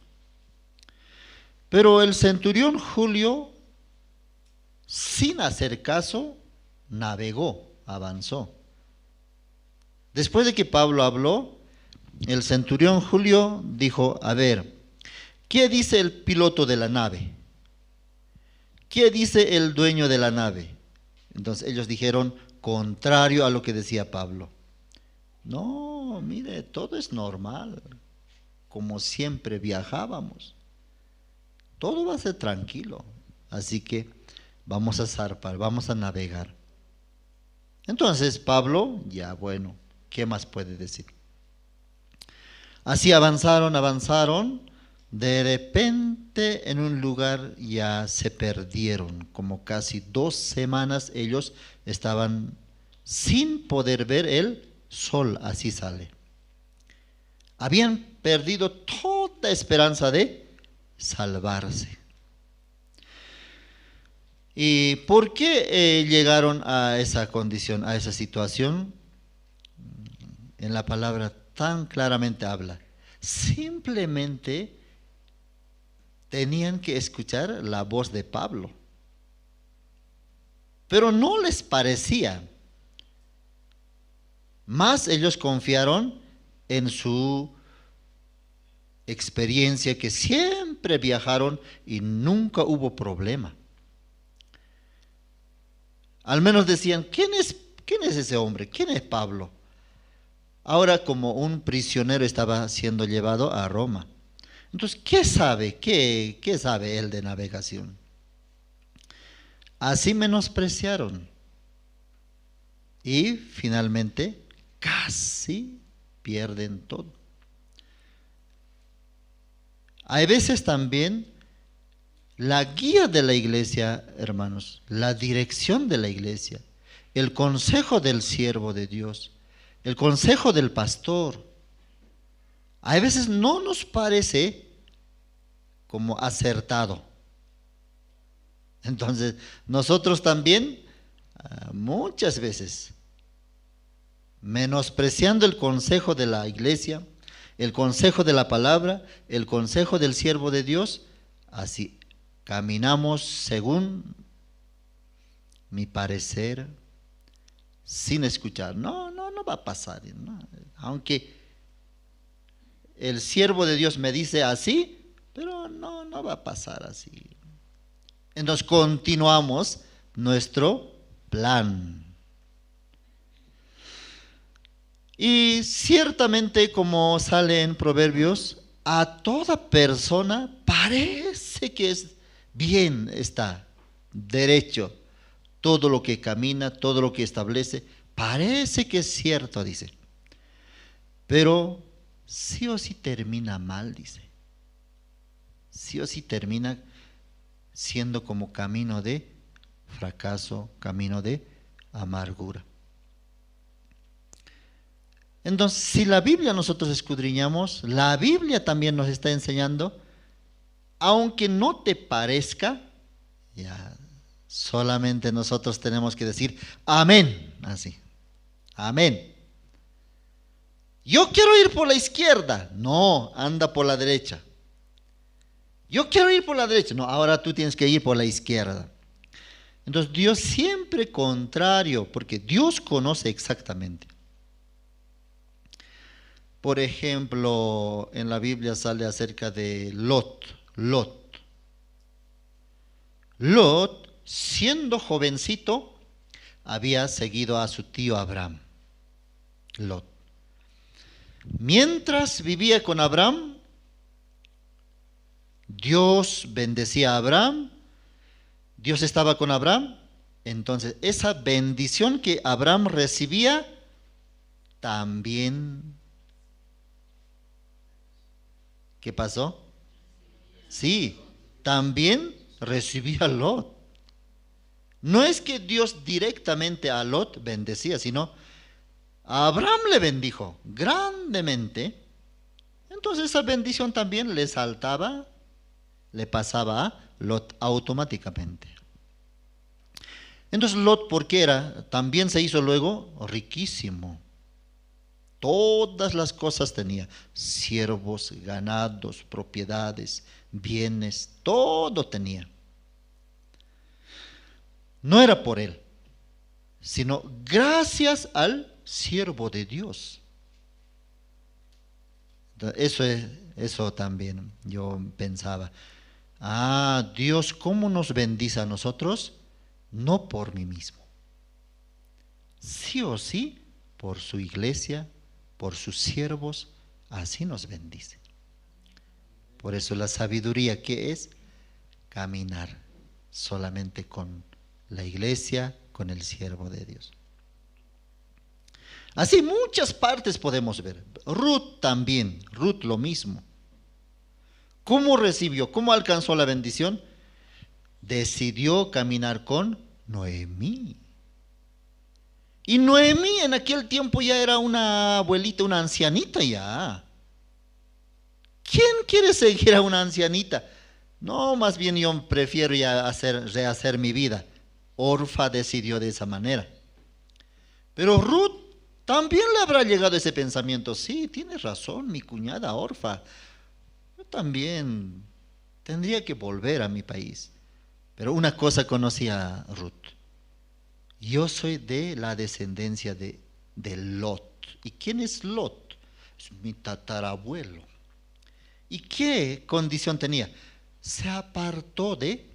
Pero el centurión Julio, sin hacer caso, navegó, avanzó. Después de que Pablo habló, el centurión Julio dijo: a ver, ¿qué dice el piloto de la nave? ¿Qué dice el dueño de la nave? Entonces ellos dijeron contrario a lo que decía Pablo. No, mire, todo es normal, como siempre viajábamos. Todo va a ser tranquilo, así que vamos a zarpar, vamos a navegar. Entonces Pablo, ya bueno, ¿qué más puede decir? Así avanzaron, de repente en un lugar ya se perdieron, como casi 2 semanas ellos estaban sin poder ver el sol, así sale. Habían perdido toda esperanza de salvarse. ¿Y por qué llegaron a esa condición, a esa situación? En la palabra tan claramente habla. Simplemente tenían que escuchar la voz de Pablo. Pero no les parecía. Más ellos confiaron en su experiencia, que siempre viajaron y nunca hubo problema. Al menos decían: ¿quién es ese hombre? ¿Quién es Pablo? Ahora, como un prisionero, estaba siendo llevado a Roma. Entonces, ¿qué sabe? ¿Qué sabe él de navegación? Así menospreciaron. Y finalmente casi pierden todo. Hay veces también la guía de la iglesia, hermanos, la dirección de la iglesia, el consejo del siervo de Dios, el consejo del pastor, a veces no nos parece como acertado. Entonces, nosotros también, muchas veces, menospreciando el consejo de la iglesia, el consejo de la palabra, el consejo del siervo de Dios, así caminamos según mi parecer, sin escuchar. No va a pasar, ¿no? Aunque el siervo de Dios me dice así, pero no va a pasar así. Entonces continuamos nuestro plan. Y ciertamente, como sale en Proverbios, a toda persona parece que es bien, está derecho. Todo lo que camina, todo lo que establece, parece que es cierto, dice. Pero sí o sí termina mal, dice. Sí o sí termina siendo como camino de fracaso, camino de amargura. Entonces, si la Biblia nosotros escudriñamos, la Biblia también nos está enseñando, aunque no te parezca, ya solamente nosotros tenemos que decir amén, así, amén. Yo quiero ir por la izquierda, no, anda por la derecha. Yo quiero ir por la derecha, no, ahora tú tienes que ir por la izquierda. Entonces Dios siempre contrario, porque Dios conoce exactamente. Por ejemplo, en la Biblia sale acerca de Lot, siendo jovencito, había seguido a su tío Abraham, Lot. Mientras vivía con Abraham, Dios bendecía a Abraham, Dios estaba con Abraham. Entonces, esa bendición que Abraham recibía, también, ¿qué pasó? Sí, también recibía Lot. No es que Dios directamente a Lot bendecía, sino a Abraham le bendijo grandemente. Entonces esa bendición también le saltaba, le pasaba a Lot automáticamente. Entonces Lot, ¿por qué era? También se hizo luego riquísimo. Todas las cosas tenía, siervos, ganados, propiedades, bienes, todo tenía. No era por él, sino gracias al siervo de Dios. Eso también yo pensaba. Dios, ¿cómo nos bendice a nosotros? No por mí mismo. Sí o sí, por su iglesia, por sus siervos, así nos bendice. Por eso la sabiduría, ¿qué es? Caminar solamente con la iglesia, con el siervo de Dios. Así muchas partes podemos ver. Ruth también, Ruth lo mismo. ¿Cómo recibió? ¿Cómo alcanzó la bendición? Decidió caminar con Noemí. Y Noemí en aquel tiempo ya era una abuelita, una ancianita ya. ¿Quién quiere seguir a una ancianita? No, más bien yo prefiero ya rehacer mi vida. Orfa decidió de esa manera. Pero Ruth también le habrá llegado ese pensamiento. Sí, tienes razón, mi cuñada Orfa. Yo también tendría que volver a mi país. Pero una cosa conocía Ruth. Yo soy de la descendencia de Lot. ¿Y quién es Lot? Es mi tatarabuelo. ¿Y qué condición tenía? Se apartó de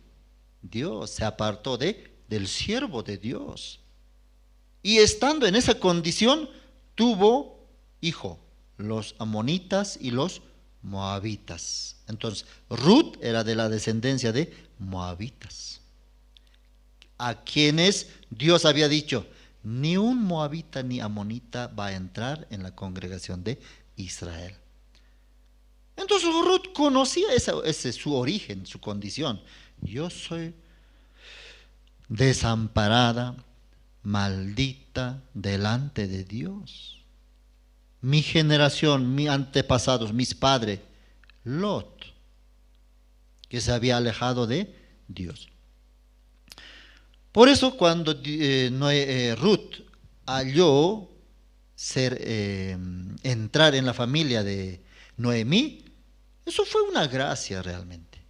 Dios, se apartó del siervo de Dios. Y estando en esa condición, tuvo hijo, los amonitas y los moabitas. Entonces, Ruth era de la descendencia de moabitas, a quienes Dios había dicho, ni un moabita ni amonita va a entrar en la congregación de Israel. Entonces Ruth conocía ese su origen, su condición. Yo soy desamparada, maldita delante de Dios. Mi generación, mis antepasados, mis padres, Lot, que se había alejado de Dios. Por eso cuando Ruth halló entrar en la familia de Noemí, eso fue una gracia realmente.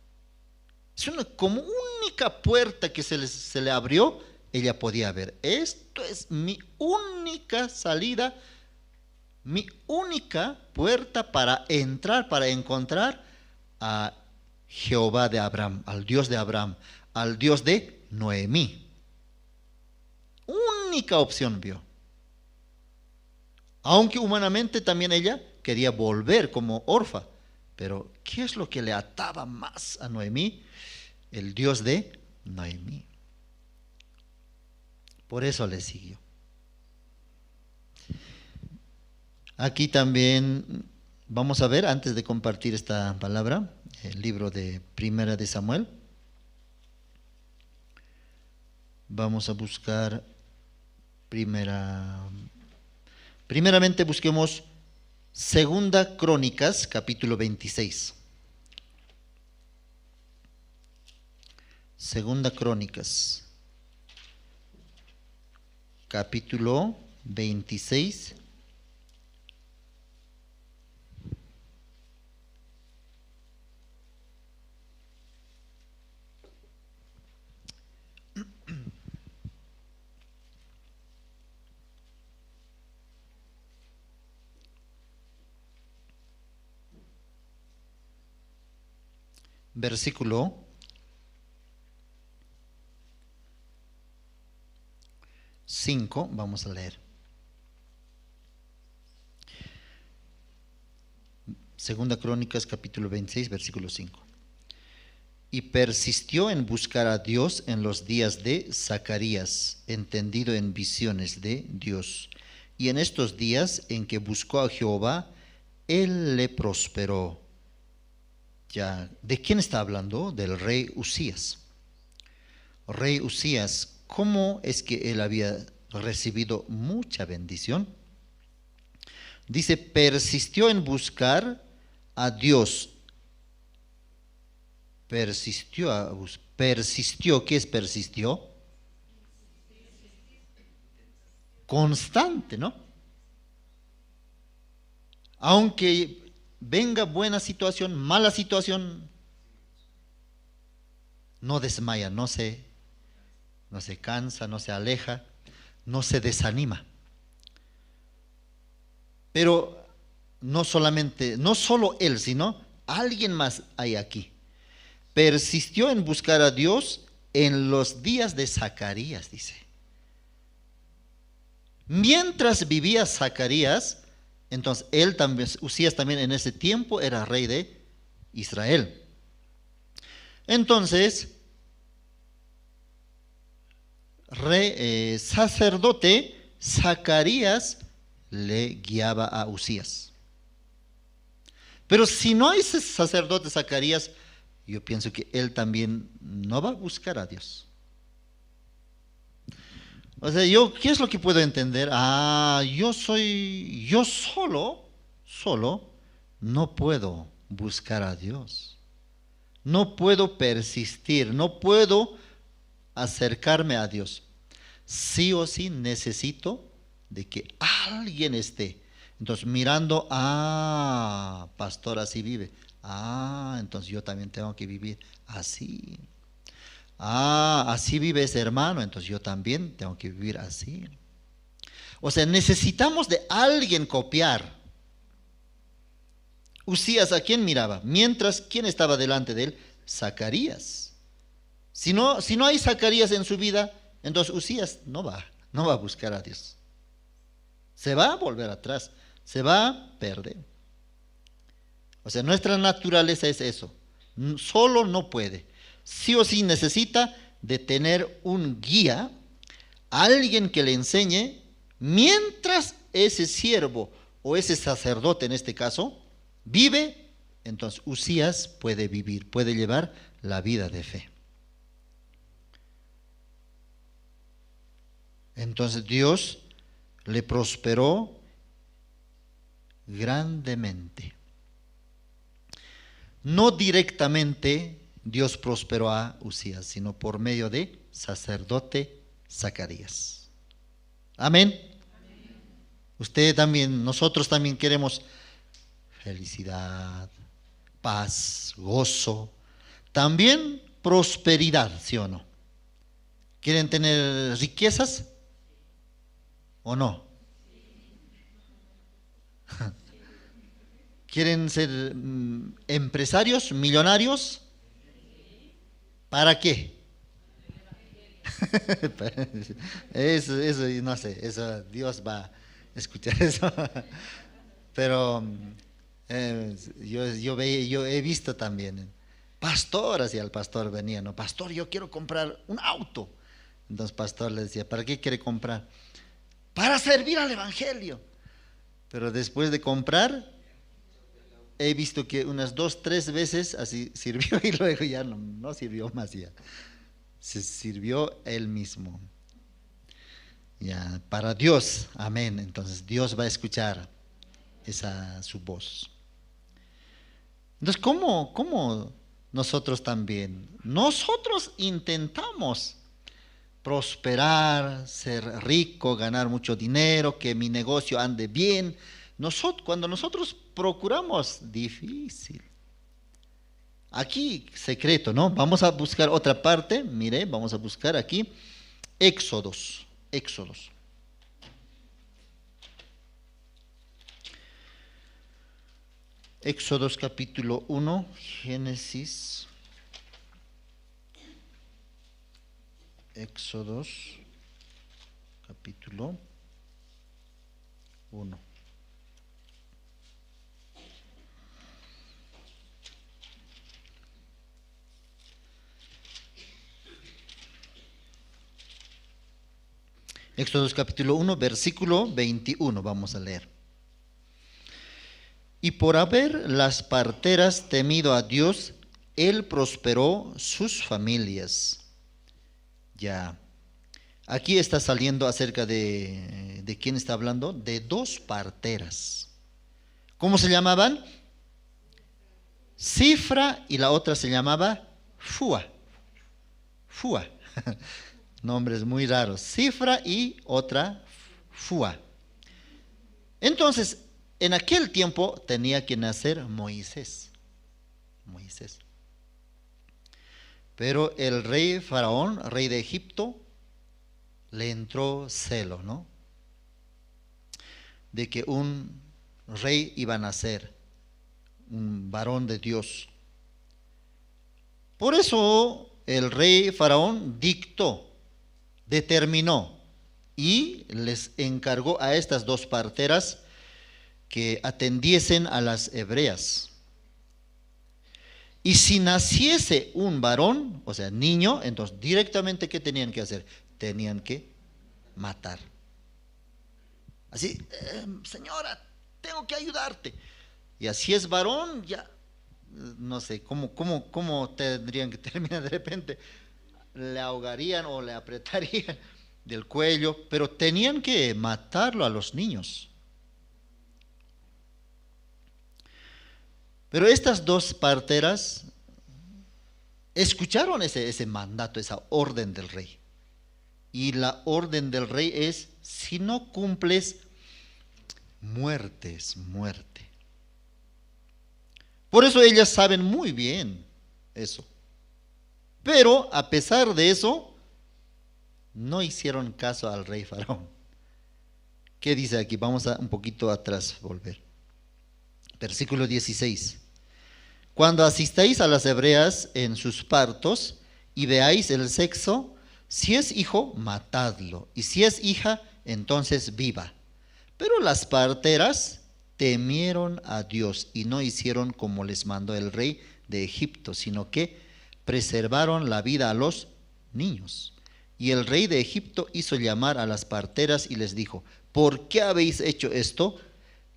Es como única puerta que se le abrió, ella podía ver. Esto es mi única salida, mi única puerta para entrar, para encontrar a Jehová de Abraham, al Dios de Abraham, al Dios de Noemí. Única opción vio. Aunque humanamente también ella quería volver como Orfa. Pero ¿qué es lo que le ataba más a Noemí? El Dios de Noemí. Por eso le siguió. Aquí también vamos a ver, antes de compartir esta palabra, el libro de Primera de Samuel. Vamos a buscar primeramente busquemos Segunda Crónicas, capítulo 26. Segunda Crónicas, capítulo 26. Versículo 5, vamos a leer. Segunda Crónicas, capítulo 26, versículo 5. Y persistió en buscar a Dios en los días de Zacarías, entendido en visiones de Dios. Y en estos días en que buscó a Jehová, él le prosperó. Ya, ¿de quién está hablando? Del rey Usías. Rey Usías, ¿cómo es que él había recibido mucha bendición? Dice, persistió en buscar a Dios. Persistió, ¿qué es persistió? Constante, ¿no? Aunque venga buena situación, mala situación, no desmaya, no se cansa, no se aleja, no se desanima. Pero no solo él, sino alguien más hay aquí. Persistió en buscar a Dios en los días de Zacarías, dice. Mientras vivía Zacarías, entonces él también, Usías también en ese tiempo era rey de Israel. Entonces, sacerdote Zacarías le guiaba a Usías. Pero si no hay sacerdote Zacarías, yo pienso que él también no va a buscar a Dios. O sea, ¿qué es lo que puedo entender? Yo solo no puedo buscar a Dios. No puedo persistir, no puedo acercarme a Dios. Sí o sí necesito de que alguien esté. Entonces mirando, pastor así vive. Entonces yo también tengo que vivir así. Así vive ese hermano, entonces yo también tengo que vivir así. O sea, necesitamos de alguien copiar. Usías, ¿a quién miraba? Mientras, ¿quién estaba delante de él? Zacarías. Si no hay Zacarías en su vida, entonces Usías no va a buscar a Dios. Se va a volver atrás, se va a perder. O sea, nuestra naturaleza es eso. Solo no puede. Sí o sí necesita de tener un guía, alguien que le enseñe, mientras ese siervo o ese sacerdote en este caso vive, entonces Usías puede vivir, puede llevar la vida de fe. Entonces Dios le prosperó grandemente. No directamente Dios prosperó a Usías, sino por medio de sacerdote Zacarías. Amén. Usted también, nosotros también queremos felicidad, paz, gozo, también prosperidad, ¿sí o no? ¿Quieren tener riquezas o no? ¿Quieren ser empresarios, millonarios? ¿Para qué? Eso, no sé, eso Dios va a escuchar eso. Pero yo he visto también pastoras, y al pastor venía, no, pastor, yo quiero comprar un auto. Entonces pastor le decía, ¿para qué quiere comprar? Para servir al evangelio. Pero después de comprar, he visto que unas 2, 3 veces así sirvió y luego ya no sirvió más ya. Se sirvió él mismo. Ya, para Dios, amén. Entonces Dios va a escuchar su voz. Entonces, ¿cómo nosotros también? Nosotros intentamos prosperar, ser rico, ganar mucho dinero, que mi negocio ande bien. Cuando nosotros procuramos, difícil. Aquí, secreto, ¿no? Vamos a buscar otra parte, mire, vamos a buscar aquí Éxodos. Éxodos capítulo 1, Génesis. Éxodos capítulo 1. Éxodo capítulo 1, versículo 21, vamos a leer. Y por haber las parteras temido a Dios, Él prosperó sus familias. Ya, aquí está saliendo acerca de quién está hablando, de dos parteras. ¿Cómo se llamaban? Cifra y la otra se llamaba Fua. Fua. Nombres muy raros. Cifra y otra Fua. Entonces, en aquel tiempo tenía que nacer Moisés. Moisés. Pero el rey Faraón, rey de Egipto, le entró celo, ¿no? De que un rey iba a nacer, un varón de Dios. Por eso el rey Faraón determinó y les encargó a estas dos parteras que atendiesen a las hebreas. Y si naciese un varón, o sea, niño, entonces directamente, ¿qué tenían que hacer? Tenían que matar. Así, señora, tengo que ayudarte. Y así es varón, ya, no sé, ¿cómo tendrían que terminar de repente? Le ahogarían o le apretarían del cuello, pero tenían que matarlo a los niños. Pero estas dos parteras escucharon ese mandato, esa orden del rey. Y la orden del rey es, si no cumples, muerte es muerte. Por eso ellas saben muy bien eso. Pero a pesar de eso, no hicieron caso al rey Faraón. ¿Qué dice aquí? Vamos a un poquito atrás volver. Versículo 16. Cuando asistáis a las hebreas en sus partos y veáis el sexo, si es hijo, matadlo, y si es hija, entonces viva. Pero las parteras temieron a Dios y no hicieron como les mandó el rey de Egipto, sino que preservaron la vida a los niños. Y el rey de Egipto hizo llamar a las parteras y les dijo: ¿por qué habéis hecho esto?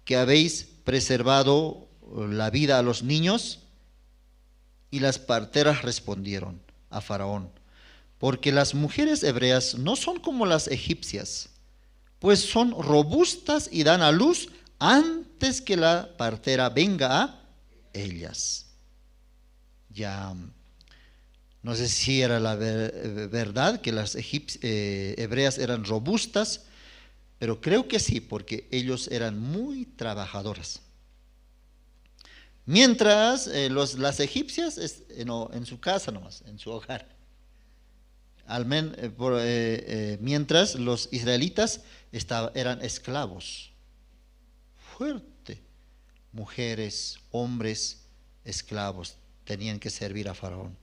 ¿Que habéis preservado la vida a los niños? Y las parteras respondieron a Faraón: porque las mujeres hebreas no son como las egipcias, pues son robustas y dan a luz antes que la partera venga a ellas. Ya no sé si era la verdad que las hebreas eran robustas, pero creo que sí, porque ellos eran muy trabajadoras. Mientras las egipcias en su casa nomás, en su hogar. Mientras los israelitas eran esclavos. Fuerte. Mujeres, hombres, esclavos, tenían que servir a Faraón.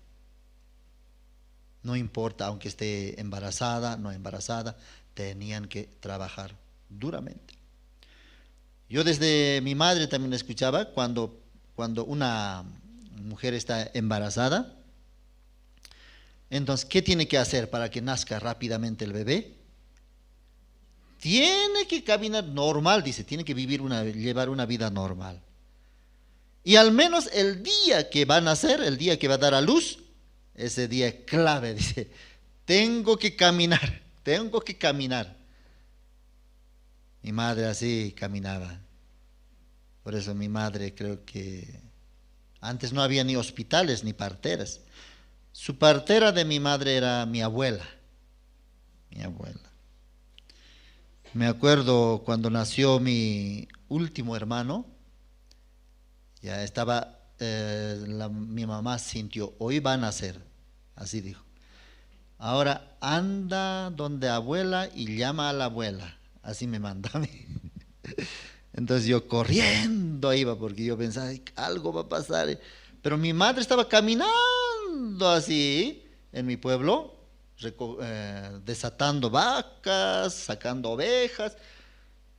No importa, aunque esté embarazada, no embarazada, tenían que trabajar duramente. Yo desde mi madre también escuchaba cuando una mujer está embarazada, entonces, ¿qué tiene que hacer para que nazca rápidamente el bebé? Tiene que caminar normal, dice, tiene que llevar una vida normal. Y al menos el día que va a nacer, el día que va a dar a luz, ese día es clave, dice, tengo que caminar. Mi madre así caminaba. Por eso mi madre, creo que antes no había ni hospitales ni parteras. Su partera de mi madre era mi abuela. Me acuerdo cuando nació mi último hermano, ya estaba, mi mamá sintió, hoy va a nacer, así dijo. Ahora anda donde abuela y llama a la abuela, así me mandó a mí. Entonces yo corriendo iba porque yo pensaba, algo va a pasar. Pero mi madre estaba caminando así en mi pueblo desatando vacas, sacando ovejas.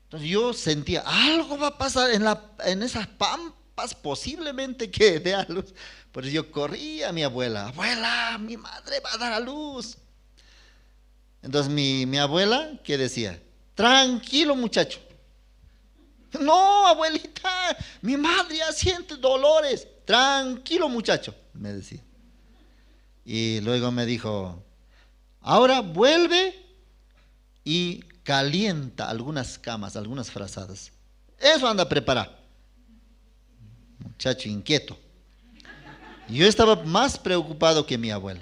Entonces yo sentía, algo va a pasar en esas pampas, posiblemente que dé a luz. Por eso yo corrí a mi abuela, abuela, mi madre va a dar a luz. Entonces mi abuela, ¿qué decía? Tranquilo, muchacho. No, abuelita, mi madre ya siente dolores. Tranquilo, muchacho, me decía. Y luego me dijo, ahora vuelve y calienta algunas camas, algunas frazadas. Eso anda a preparar. Muchacho inquieto. Yo estaba más preocupado que mi abuela.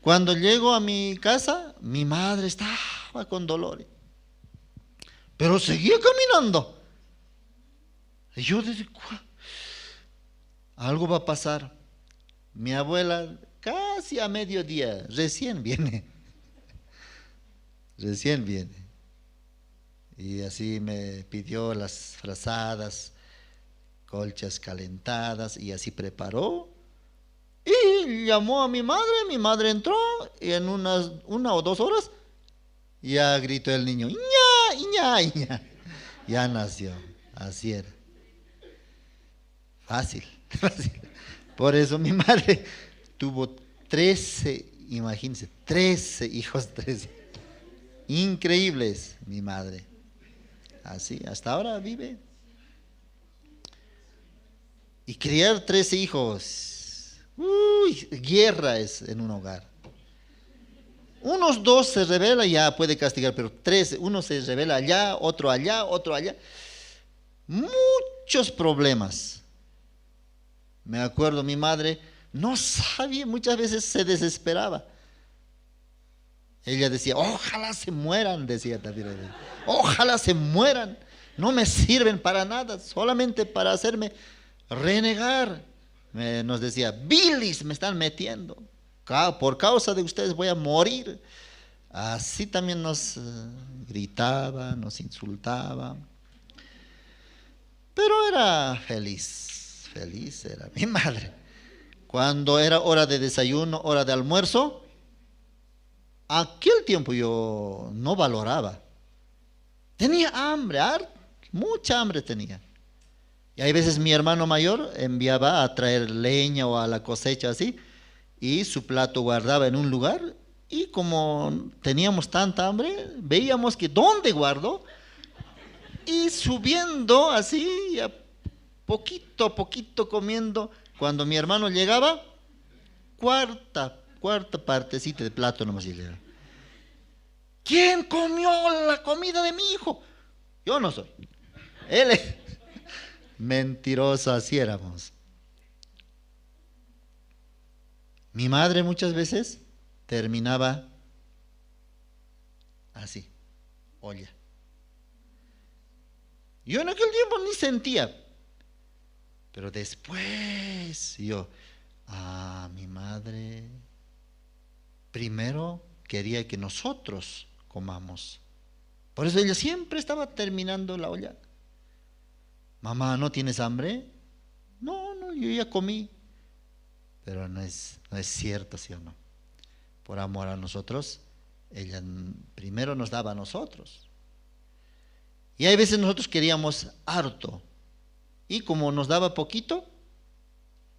Cuando llego a mi casa, mi madre estaba con dolores, pero seguía caminando. Y yo decía, algo va a pasar. Mi abuela casi a mediodía, recién viene. Recién viene. Y así me pidió las frazadas, colchas calentadas, y así preparó. Y llamó a mi madre entró, y en una o 2 horas ya gritó el niño, ¡Iña, Iña, Iña! Ya nació, así era. Fácil, fácil. Por eso mi madre tuvo 13, imagínense, 13 hijos, 13. Increíbles, mi madre. Así, hasta ahora vive. Y criar 13 hijos, guerra es en un hogar. Unos 2 se revela y ya puede castigar, pero 13, uno se revela allá, otro allá, otro allá. Muchos problemas. Me acuerdo, mi madre no sabía, muchas veces se desesperaba. Ella decía, ojalá se mueran, decía también. Ojalá se mueran, no me sirven para nada, solamente para hacerme renegar. Nos decía, bilis me están metiendo, por causa de ustedes voy a morir. Así también nos gritaba, nos insultaba. Pero era feliz, feliz era mi madre. Cuando era hora de desayuno, hora de almuerzo, aquel tiempo yo no valoraba. Tenía hambre, mucha hambre tenía. Y hay veces mi hermano mayor enviaba a traer leña o a la cosecha así, y su plato guardaba en un lugar, y como teníamos tanta hambre, veíamos que ¿dónde guardó? Y subiendo así, a poquito comiendo, cuando mi hermano llegaba, cuarta partecita de plato nomás llegaba. ¿Quién comió la comida de mi hijo? Yo no soy. Él es mentiroso, así éramos. Mi madre muchas veces terminaba así, olla. Yo en aquel tiempo ni sentía, pero después yo, mi madre primero quería que nosotros comamos. Por eso ella siempre estaba terminando la olla. Mamá, ¿no tienes hambre? No, yo ya comí. Pero no es cierto, ¿sí o no? Por amor a nosotros, ella primero nos daba a nosotros. Y hay veces nosotros queríamos harto. Y como nos daba poquito,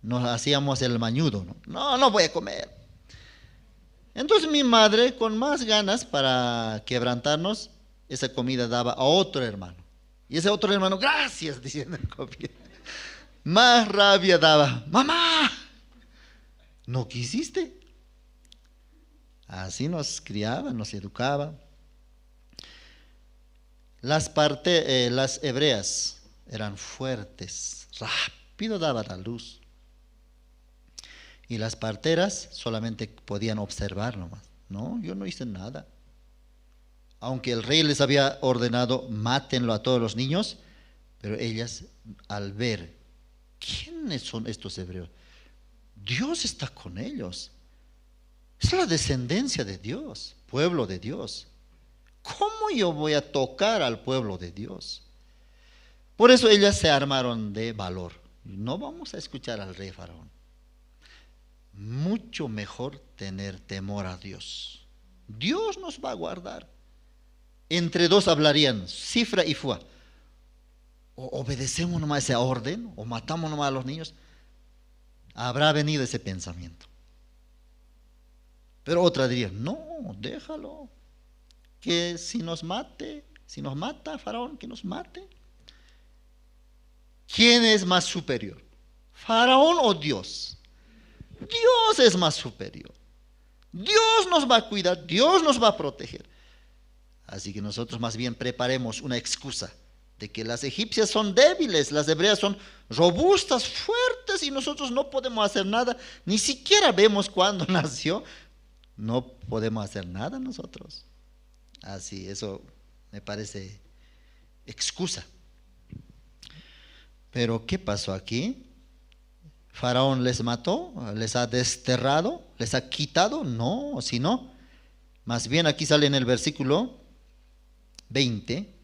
nos hacíamos el mañudo. No voy a comer. Entonces mi madre, con más ganas para quebrantarnos, esa comida daba a otro hermano. Y ese otro hermano, gracias, diciendo comida. Más rabia daba, mamá, ¿no quisiste? Así nos criaba, nos educaba. Las hebreas eran fuertes, rápido daban la luz. Y las parteras solamente podían observar nomás. No, yo no hice nada. Aunque el rey les había ordenado, mátenlo a todos los niños, pero ellas al ver, ¿quiénes son estos hebreos? Dios está con ellos. Es la descendencia de Dios, pueblo de Dios. ¿Cómo yo voy a tocar al pueblo de Dios? Por eso ellas se armaron de valor. No vamos a escuchar al rey Faraón. mucho mejor tener temor a Dios. Dios nos va a guardar. Entre dos hablarían, Cifra y Fua. O obedecemos nomás esa orden, o matamos nomás a los niños. Habrá venido ese pensamiento. Pero otra diría, no, déjalo. Que si nos mata Faraón, que nos mate. ¿Quién es más superior? ¿Faraón o Dios? Dios es más superior. Dios nos va a cuidar, Dios nos va a proteger. Así que nosotros más bien preparemos una excusa de que las egipcias son débiles, las hebreas son robustas, fuertes y nosotros no podemos hacer nada. Ni siquiera vemos cuándo nació. No podemos hacer nada nosotros. Así, eso me parece excusa. Pero ¿qué pasó aquí? ¿Faraón les mató? ¿Les ha desterrado? ¿Les ha quitado? No, sino, más bien aquí sale en el versículo 20,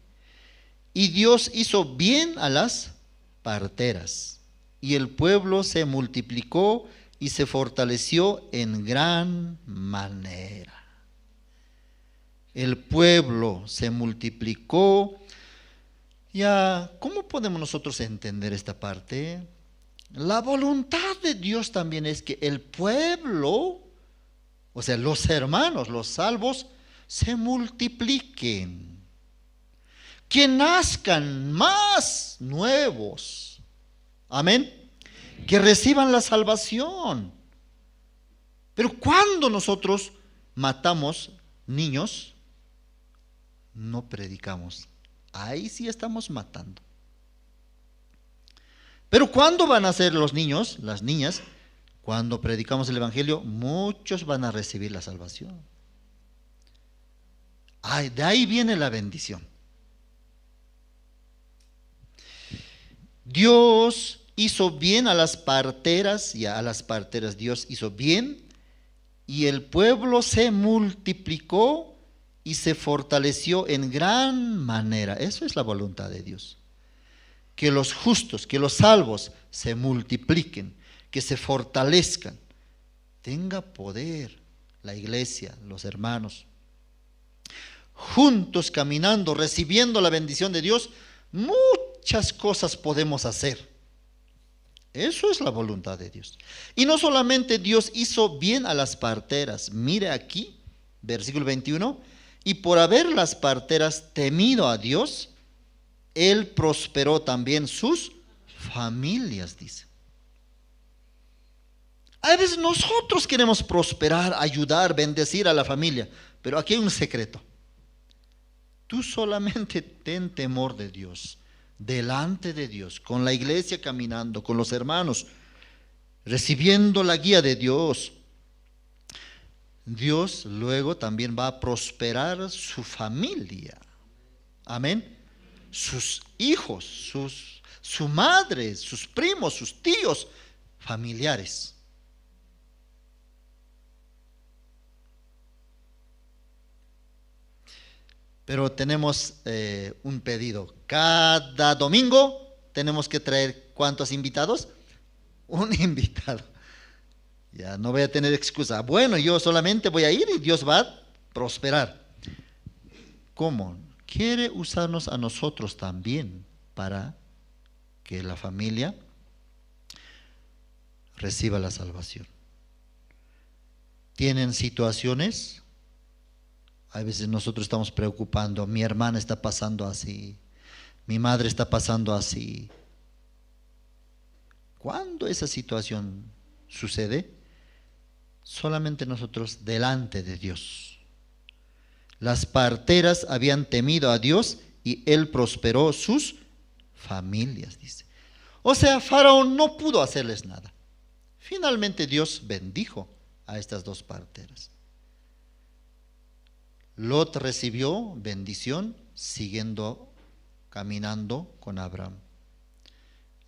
y Dios hizo bien a las parteras, y el pueblo se multiplicó y se fortaleció en gran manera. El pueblo se multiplicó. Ya, ¿cómo podemos nosotros entender esta parte? La voluntad de Dios también es que el pueblo, o sea, los hermanos, los salvos, se multipliquen, que nazcan más nuevos, amén, que reciban la salvación. Pero cuando nosotros matamos niños, no predicamos, ahí sí estamos matando. Pero ¿cuándo van a ser los niños, las niñas? Cuando predicamos el Evangelio, muchos van a recibir la salvación. Ay, de ahí viene la bendición. Dios hizo bien a las parteras, y a las parteras Dios hizo bien, y el pueblo se multiplicó y se fortaleció en gran manera. Eso es la voluntad de Dios. Que los justos, que los salvos se multipliquen, que se fortalezcan, tenga poder la iglesia, los hermanos, juntos caminando, recibiendo la bendición de Dios. Muchas cosas podemos hacer. Eso es la voluntad de Dios. Y no solamente Dios hizo bien a las parteras, mire aquí, versículo 21, y por haber las parteras temido a Dios, Él prosperó también sus familias, dice. A veces nosotros queremos prosperar, ayudar, bendecir a la familia, pero aquí hay un secreto. Tú solamente ten temor de Dios, delante de Dios, con la iglesia caminando, con los hermanos, recibiendo la guía de Dios. Dios luego también va a prosperar su familia. Amén. Sus hijos, su madre, sus primos, sus tíos, familiares. Pero tenemos un pedido. Cada domingo tenemos que traer ¿cuántos invitados? Un invitado. Ya no voy a tener excusa. Bueno, yo solamente voy a ir y Dios va a prosperar. ¿Cómo? Quiere usarnos a nosotros también para que la familia reciba la salvación. ¿Tienen situaciones? A veces nosotros estamos preocupando, mi hermana está pasando así, mi madre está pasando así. ¿Cuándo esa situación sucede? Solamente nosotros delante de Dios. Las parteras habían temido a Dios y Él prosperó sus familias, dice. O sea, Faraón no pudo hacerles nada. Finalmente Dios bendijo a estas dos parteras. Lot recibió bendición siguiendo, caminando con Abraham.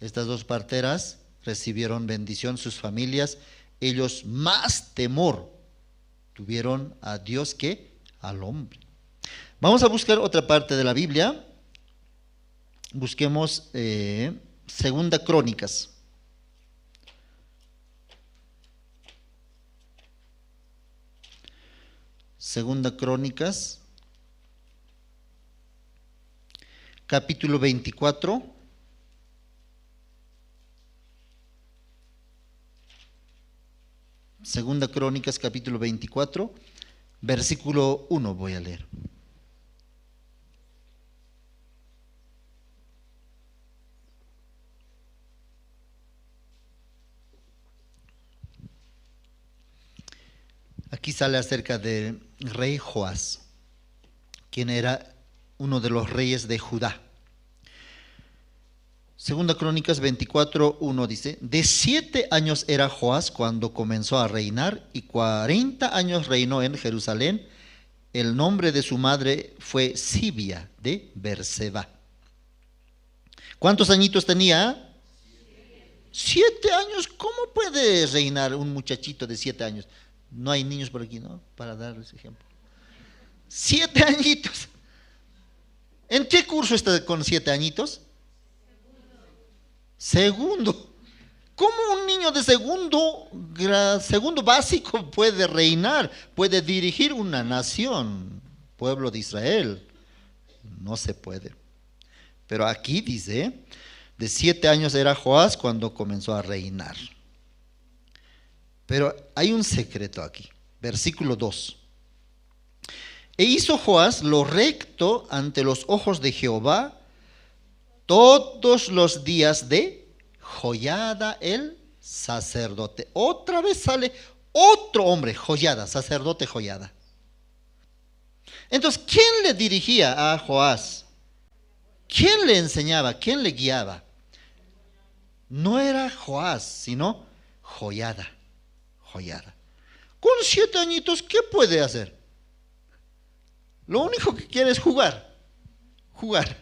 Estas dos parteras recibieron bendición, sus familias. Ellos más temor tuvieron a Dios que al hombre. Vamos a buscar otra parte de la Biblia. Busquemos Segunda Crónicas. Segunda Crónicas, capítulo 24. Segunda Crónicas, capítulo 24, versículo 1 voy a leer. Aquí sale acerca del rey Joás, quien era uno de los reyes de Judá. Segunda Crónicas 24, 1 dice: de 7 años era Joás cuando comenzó a reinar, y 40 años reinó en Jerusalén. El nombre de su madre fue Sibia de Berseba. ¿Cuántos añitos tenía? 7 años. ¿Cómo puede reinar un muchachito de 7 años? No hay niños por aquí, ¿no? Para darles ejemplo. 7 añitos. ¿En qué curso está con 7 añitos? Segundo. ¿Cómo un niño de segundo básico puede reinar, puede dirigir una nación, pueblo de Israel? No se puede. Pero aquí dice, de 7 años era Joás cuando comenzó a reinar. Pero hay un secreto aquí. Versículo 2. E hizo Joás lo recto ante los ojos de Jehová todos los días de Joiada el sacerdote. Otra vez sale otro hombre, Joiada, sacerdote Joiada. Entonces, ¿quién le dirigía a Joás? ¿Quién le enseñaba? ¿Quién le guiaba? No era Joás, sino Joiada. Joiada. Con 7 añitos, ¿qué puede hacer? Lo único que quiere es jugar. Jugar.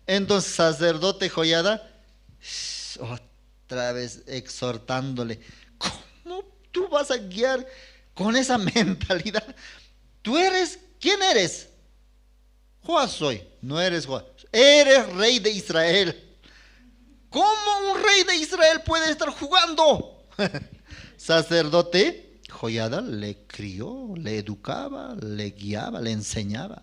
Entonces, sacerdote Joiada, otra vez exhortándole: ¿cómo tú vas a guiar con esa mentalidad? ¿Tú eres? ¿Quién eres? Joás soy. No eres Joás. Eres rey de Israel. ¿Cómo un rey de Israel puede estar jugando? Sacerdote Joiada le crió, le educaba, le guiaba, le enseñaba.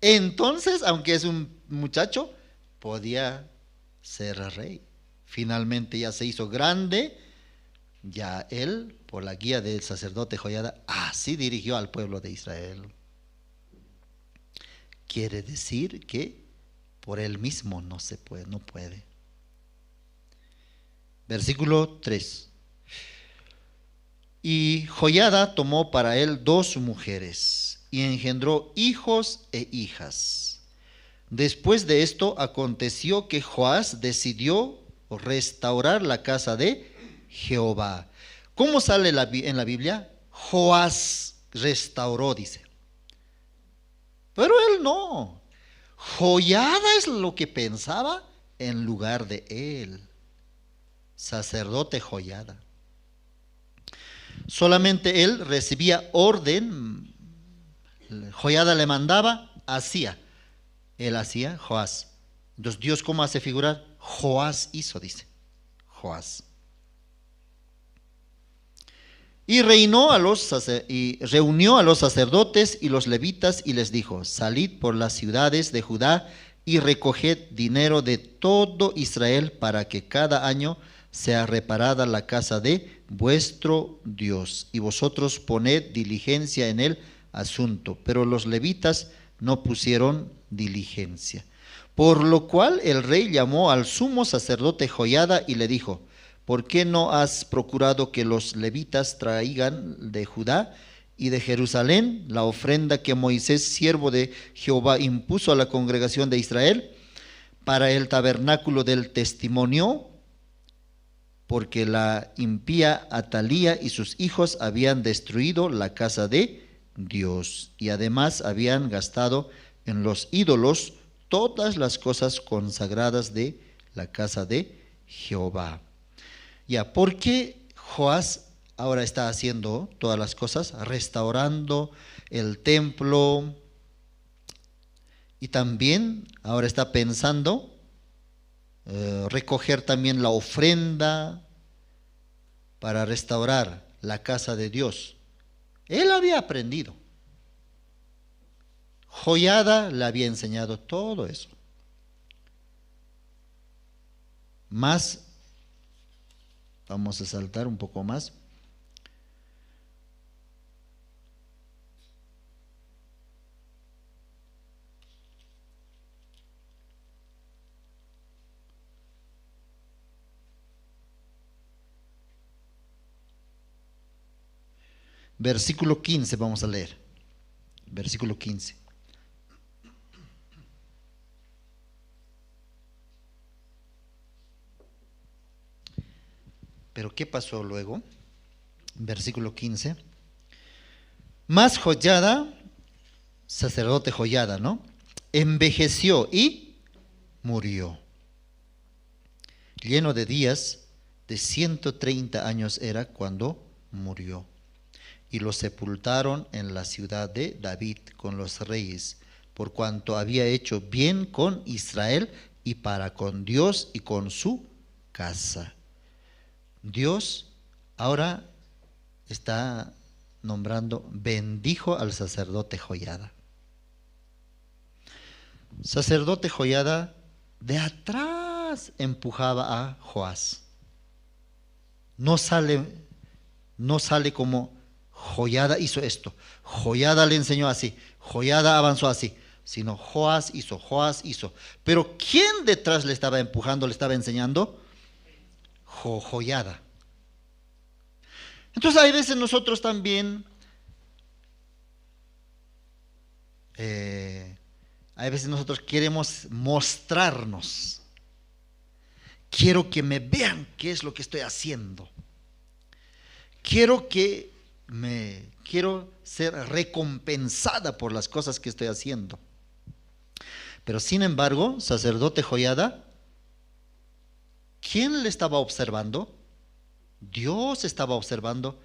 Entonces, aunque es un muchacho, podía ser rey. Finalmente ya se hizo grande, ya él, por la guía del sacerdote Joiada, así dirigió al pueblo de Israel. Quiere decir que por él mismo no se puede, no puede. Versículo 3. Y Joiada tomó para él 2 mujeres y engendró hijos e hijas. Después de esto aconteció que Joás decidió restaurar la casa de Jehová. ¿Cómo sale en la Biblia? Joás restauró, dice. Pero él no. Joiada es lo que pensaba en lugar de él. Sacerdote Joiada. Solamente él recibía orden. Joiada le mandaba, hacía. Él hacía, Joás. Entonces, Dios, ¿cómo hace figurar? Joás hizo, dice. Joás. Y reunió a los sacerdotes y los levitas y les dijo: salid por las ciudades de Judá y recoged dinero de todo Israel para que cada año sea reparada la casa de vuestro Dios, y vosotros poned diligencia en el asunto. Pero los levitas no pusieron diligencia. Por lo cual el rey llamó al sumo sacerdote Joiada y le dijo: ¿por qué no has procurado que los levitas traigan de Judá y de Jerusalén la ofrenda que Moisés, siervo de Jehová, impuso a la congregación de Israel para el tabernáculo del testimonio? Porque la impía Atalía y sus hijos habían destruido la casa de Dios y además habían gastado en los ídolos todas las cosas consagradas de la casa de Jehová. Ya, ¿por qué Joás ahora está haciendo todas las cosas? Restaurando el templo, y también ahora está pensando recoger también la ofrenda para restaurar la casa de Dios. Él había aprendido. Joiada le había enseñado todo eso. Más, vamos a saltar un poco más. Versículo 15 vamos a leer. Versículo 15. Pero ¿qué pasó luego? Versículo 15. Más Joiada, sacerdote Joiada, ¿no? Envejeció y murió. Lleno de días, de 130 años era cuando murió. Y lo sepultaron en la ciudad de David con los reyes, por cuanto había hecho bien con Israel y para con Dios y con su casa. Dios ahora está nombrando, bendijo al sacerdote Joiada. Sacerdote Joiada de atrás empujaba a Joás. No sale como Joiada hizo esto, Joiada le enseñó así, Joiada avanzó así, sino Joás hizo. Pero ¿quién detrás le estaba empujando, le estaba enseñando? Joiada. Entonces hay veces nosotros también, queremos mostrarnos. Quiero que me vean qué es lo que estoy haciendo. Quiero ser recompensada por las cosas que estoy haciendo. Pero sin embargo, sacerdote Joiada, ¿quién le estaba observando? Dios estaba observando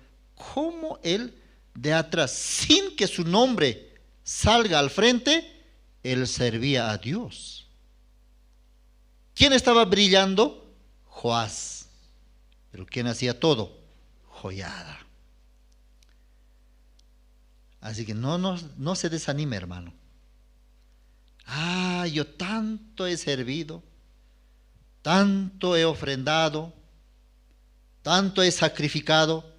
cómo él de atrás, sin que su nombre salga al frente, él servía a Dios. ¿Quién estaba brillando? Joás. Pero ¿quién hacía todo? Joiada. Así que no se desanime, hermano. Yo tanto he servido, tanto he ofrendado, tanto he sacrificado,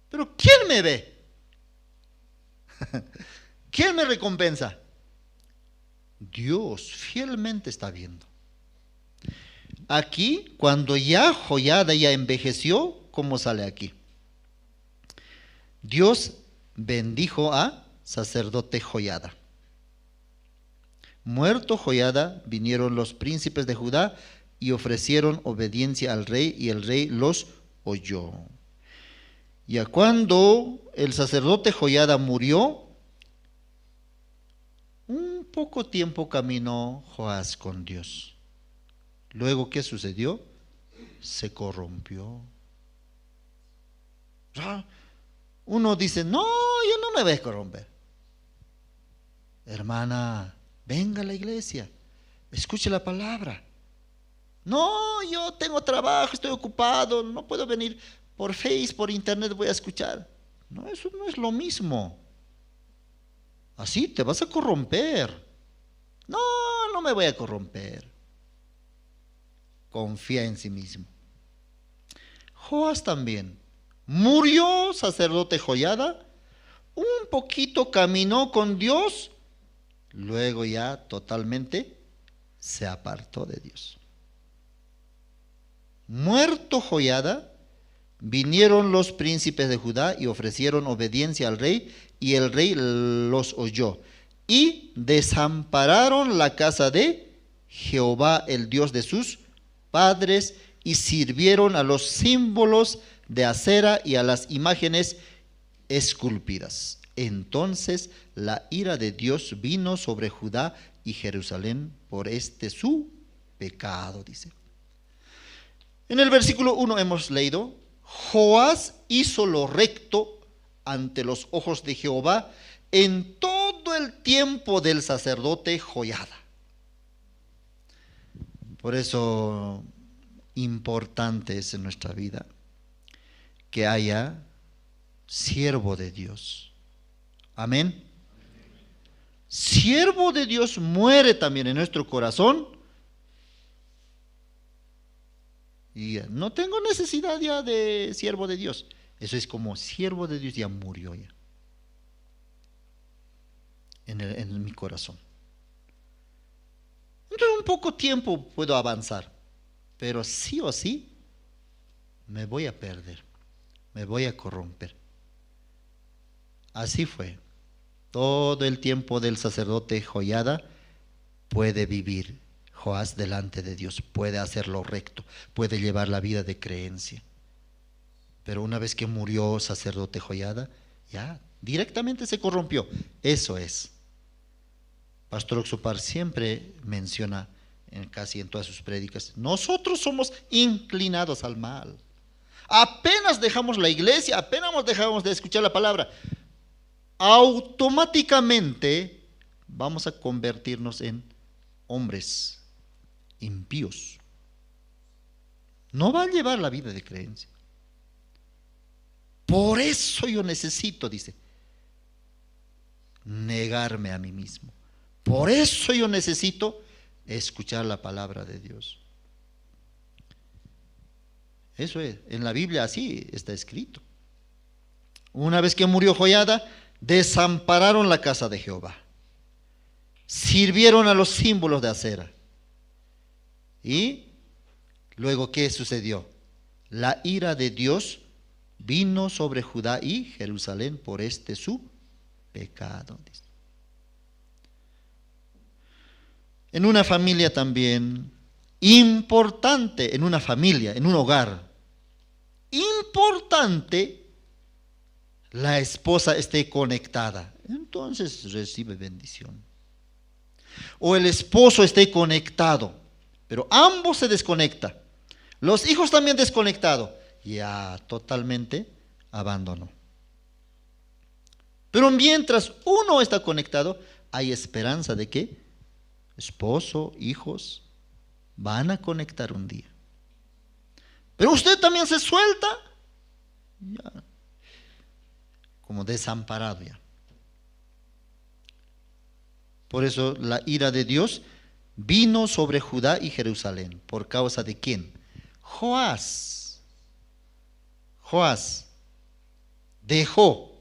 pero ¿quién me ve? ¿Quién me recompensa? Dios fielmente está viendo. Aquí, cuando ya Joiada ya envejeció, ¿cómo sale aquí? Dios bendijo a sacerdote Joiada. Muerto Joiada, vinieron los príncipes de Judá y ofrecieron obediencia al rey, y el rey los oyó. Y cuando el sacerdote Joiada murió, un poco tiempo caminó Joás con Dios. Luego, ¿qué sucedió? Se corrompió. Uno dice, no, yo no me voy a corromper. Hermana, venga a la iglesia, escuche la palabra. No, yo tengo trabajo, estoy ocupado, no puedo venir por Face, por internet voy a escuchar. No, eso no es lo mismo. Así te vas a corromper. No, no me voy a corromper. Confía en sí mismo. Joás también. Murió sacerdote Joiada, un poquito caminó con Dios, luego ya totalmente se apartó de Dios. Muerto Joiada, vinieron los príncipes de Judá y ofrecieron obediencia al rey, y el rey los oyó. Y desampararon la casa de Jehová, el Dios de sus padres, y sirvieron a los símbolos de acera y a las imágenes esculpidas. Entonces la ira de Dios vino sobre Judá y Jerusalén por su pecado, dice. En el versículo 1 hemos leído, Joás hizo lo recto ante los ojos de Jehová en todo el tiempo del sacerdote Joiada. Por eso importante es en nuestra vida que haya siervo de Dios. Amén. Siervo de Dios muere también en nuestro corazón. Y no tengo necesidad ya de siervo de Dios. Eso es como siervo de Dios ya murió ya. En mi corazón. Entonces, un poco tiempo puedo avanzar, pero sí o sí me voy a perder, me voy a corromper. Así fue. Todo el tiempo del sacerdote Joiada puede vivir Joás delante de Dios, puede hacer lo recto, puede llevar la vida de creencia. Pero una vez que murió sacerdote Joiada, ya directamente se corrompió. Eso es. Pastor Oxopar siempre menciona casi en todas sus prédicas, nosotros somos inclinados al mal. Apenas dejamos la iglesia, apenas dejamos de escuchar la palabra, automáticamente vamos a convertirnos en hombres impíos. No va a llevar la vida de creencia. Por eso yo necesito, dice, negarme a mí mismo. Por eso yo necesito escuchar la palabra de Dios. Eso es, en la Biblia así está escrito. Una vez que murió Joiada, desampararon la casa de Jehová. Sirvieron a los símbolos de acera. Y luego, ¿qué sucedió? La ira de Dios vino sobre Judá y Jerusalén por su pecado. En una familia también importante, en una familia, en un hogar importante, la esposa esté conectada, entonces recibe bendición. O el esposo esté conectado, pero ambos se desconectan. Los hijos también desconectados, ya totalmente abandono. Pero mientras uno está conectado, hay esperanza de que esposo, hijos, van a conectar un día. Pero usted también se suelta, ya, como desamparado ya. Por eso la ira de Dios vino sobre Judá y Jerusalén. ¿Por causa de quién? Joás. Joás dejó,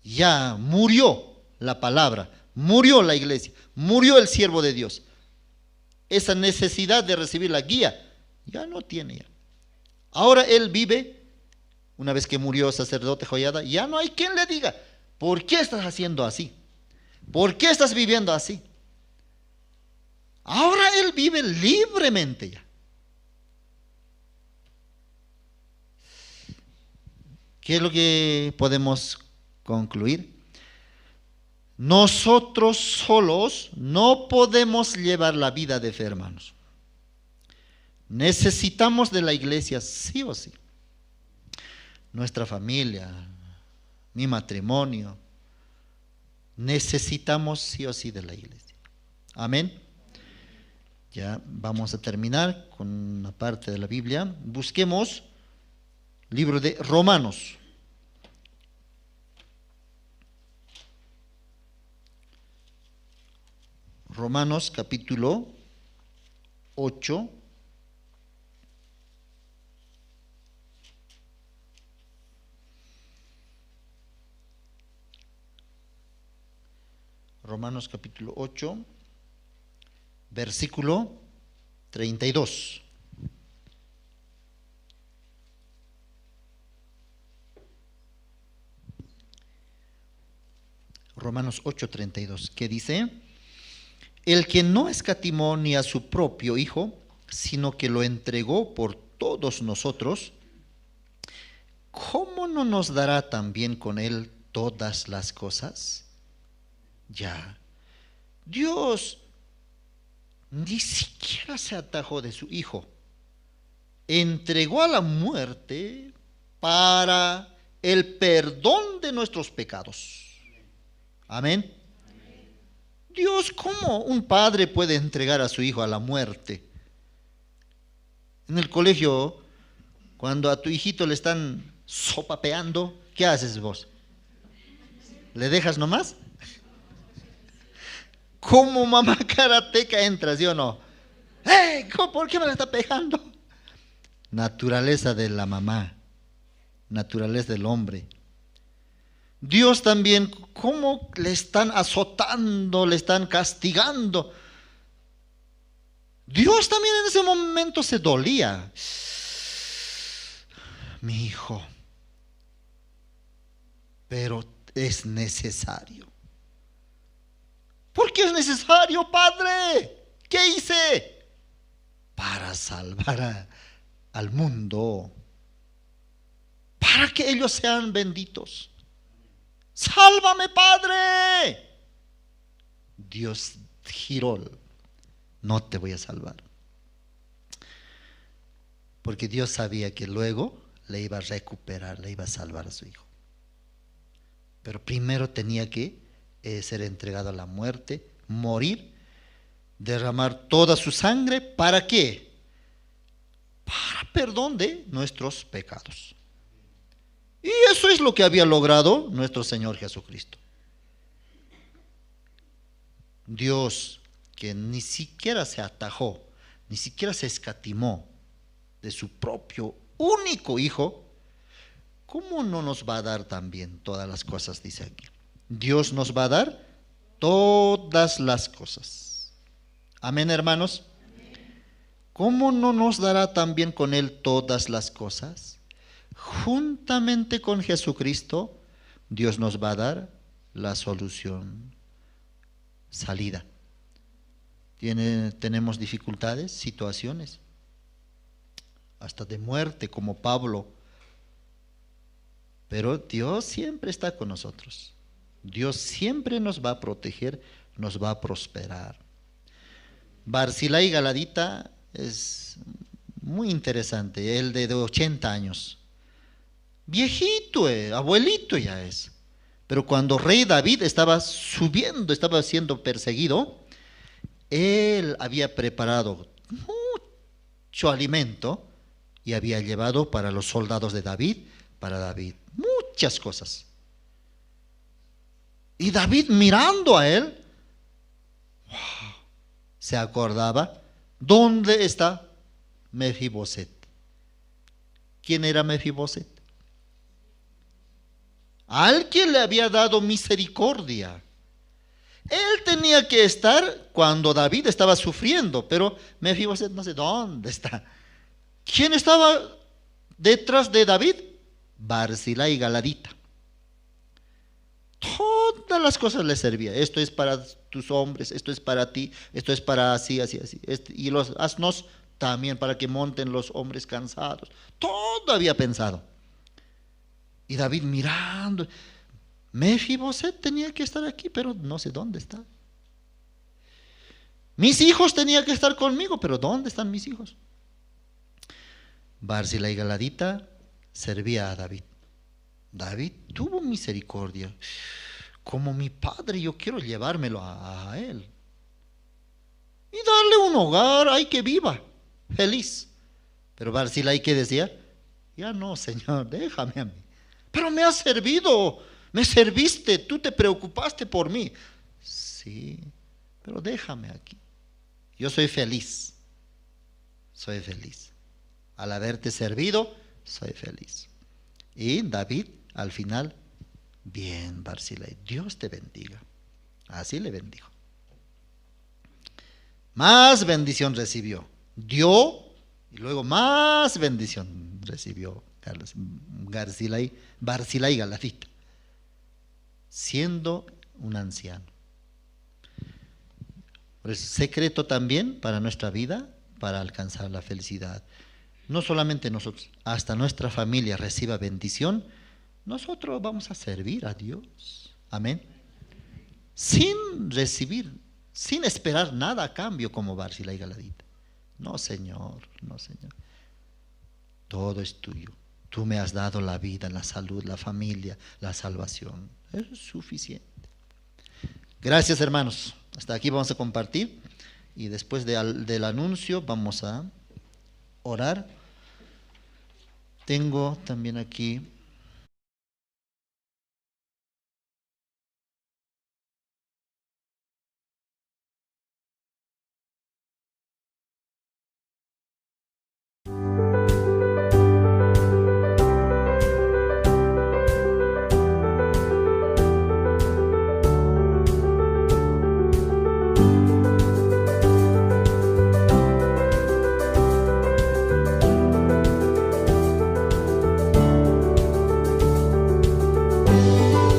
ya murió la palabra, murió la iglesia, murió el siervo de Dios. Esa necesidad de recibir la guía ya no tiene ya. Ahora él vive, una vez que murió el sacerdote Joiada, ya no hay quien le diga, ¿por qué estás haciendo así? ¿Por qué estás viviendo así? Ahora él vive libremente ya. ¿Qué es lo que podemos concluir? Nosotros solos no podemos llevar la vida de fe, hermanos. Necesitamos de la iglesia sí o sí. Nuestra familia, mi matrimonio, necesitamos sí o sí de la iglesia. Amén. Ya vamos a terminar con una parte de la Biblia. Busquemos libro de Romanos. Romanos capítulo 8. Romanos capítulo 8, versículo 32. Romanos 8, 32, que dice: el que no escatimó ni a su propio Hijo, sino que lo entregó por todos nosotros, ¿cómo no nos dará también con él todas las cosas? Ya, Dios ni siquiera se atajó de su Hijo, entregó a la muerte para el perdón de nuestros pecados. Amén. Dios, ¿cómo un padre puede entregar a su hijo a la muerte? En el colegio, cuando a tu hijito le están sopapeando, ¿qué haces vos? ¿Le dejas nomás? ¿Cómo mamá karateca entra, sí o no? ¡Hey! ¿Por qué me la está pegando? Naturaleza de la mamá, naturaleza del hombre. Dios también, ¿cómo le están azotando, le están castigando? Dios también en ese momento se dolía. Mi hijo, pero es necesario. ¿Por qué es necesario, Padre? ¿Qué hice? Para salvar al mundo, para que ellos sean benditos. ¡Sálvame, Padre! Dios giró, no te voy a salvar. Porque Dios sabía que luego le iba a recuperar, le iba a salvar a su hijo. Pero primero tenía que ser entregado a la muerte, morir, derramar toda su sangre. ¿Para qué? Para perdón de nuestros pecados. Y eso es lo que había logrado nuestro Señor Jesucristo. Dios, que ni siquiera se atajó, ni siquiera se escatimó de su propio único Hijo, ¿cómo no nos va a dar también todas las cosas? Dice aquí. Dios nos va a dar todas las cosas. Amén, hermanos. ¿Cómo no nos dará también con Él todas las cosas? Juntamente con Jesucristo, Dios nos va a dar la solución, salida. Tenemos dificultades, situaciones, hasta de muerte, como Pablo. Pero Dios siempre está con nosotros. Dios siempre nos va a proteger, nos va a prosperar. Barzilai Galadita es muy interesante, el de 80 años. Viejito, abuelito ya es. Pero cuando rey David estaba subiendo, estaba siendo perseguido, él había preparado mucho alimento y había llevado para los soldados de David, para David, muchas cosas. Y David mirando a él, se acordaba, ¿dónde está Mefiboset? ¿Quién era Mefiboset? Alguien le había dado misericordia. Él tenía que estar cuando David estaba sufriendo, pero Mefiboset no sé dónde está. ¿Quién estaba detrás de David? Barzilai Galadita. Todas las cosas le servía. Esto es para tus hombres, esto es para ti, esto es para así, así, así. Y los asnos también para que monten los hombres cansados. Todo había pensado. Y David mirando, Mefiboset tenía que estar aquí, pero no sé dónde está. Mis hijos tenían que estar conmigo, pero ¿dónde están mis hijos? Barzilai Galadita servía a David. David tuvo misericordia. Como mi padre, yo quiero llevármelo a él. Y darle un hogar, ay, que viva, feliz. Pero Barzilai, ¿qué decía? Ya no, Señor, déjame a mí. Pero me has servido, me serviste, tú te preocupaste por mí. Sí, pero déjame aquí. Yo soy feliz. Soy feliz. Al haberte servido, soy feliz. Y David, al final, bien, Barzilai, Dios te bendiga. Así le bendijo. Más bendición recibió. Dio y luego más bendición recibió Barzilai Galadita, siendo un anciano. Por eso, secreto también para nuestra vida, para alcanzar la felicidad. No solamente nosotros, hasta nuestra familia reciba bendición, nosotros vamos a servir a Dios. Amén. Sin recibir, sin esperar nada a cambio como Barzilai Galadita. No, Señor, no, Señor. Todo es tuyo. Tú me has dado la vida, la salud, la familia, la salvación. Eso es suficiente. Gracias, hermanos. Hasta aquí vamos a compartir y después del anuncio vamos a orar. Tengo también aquí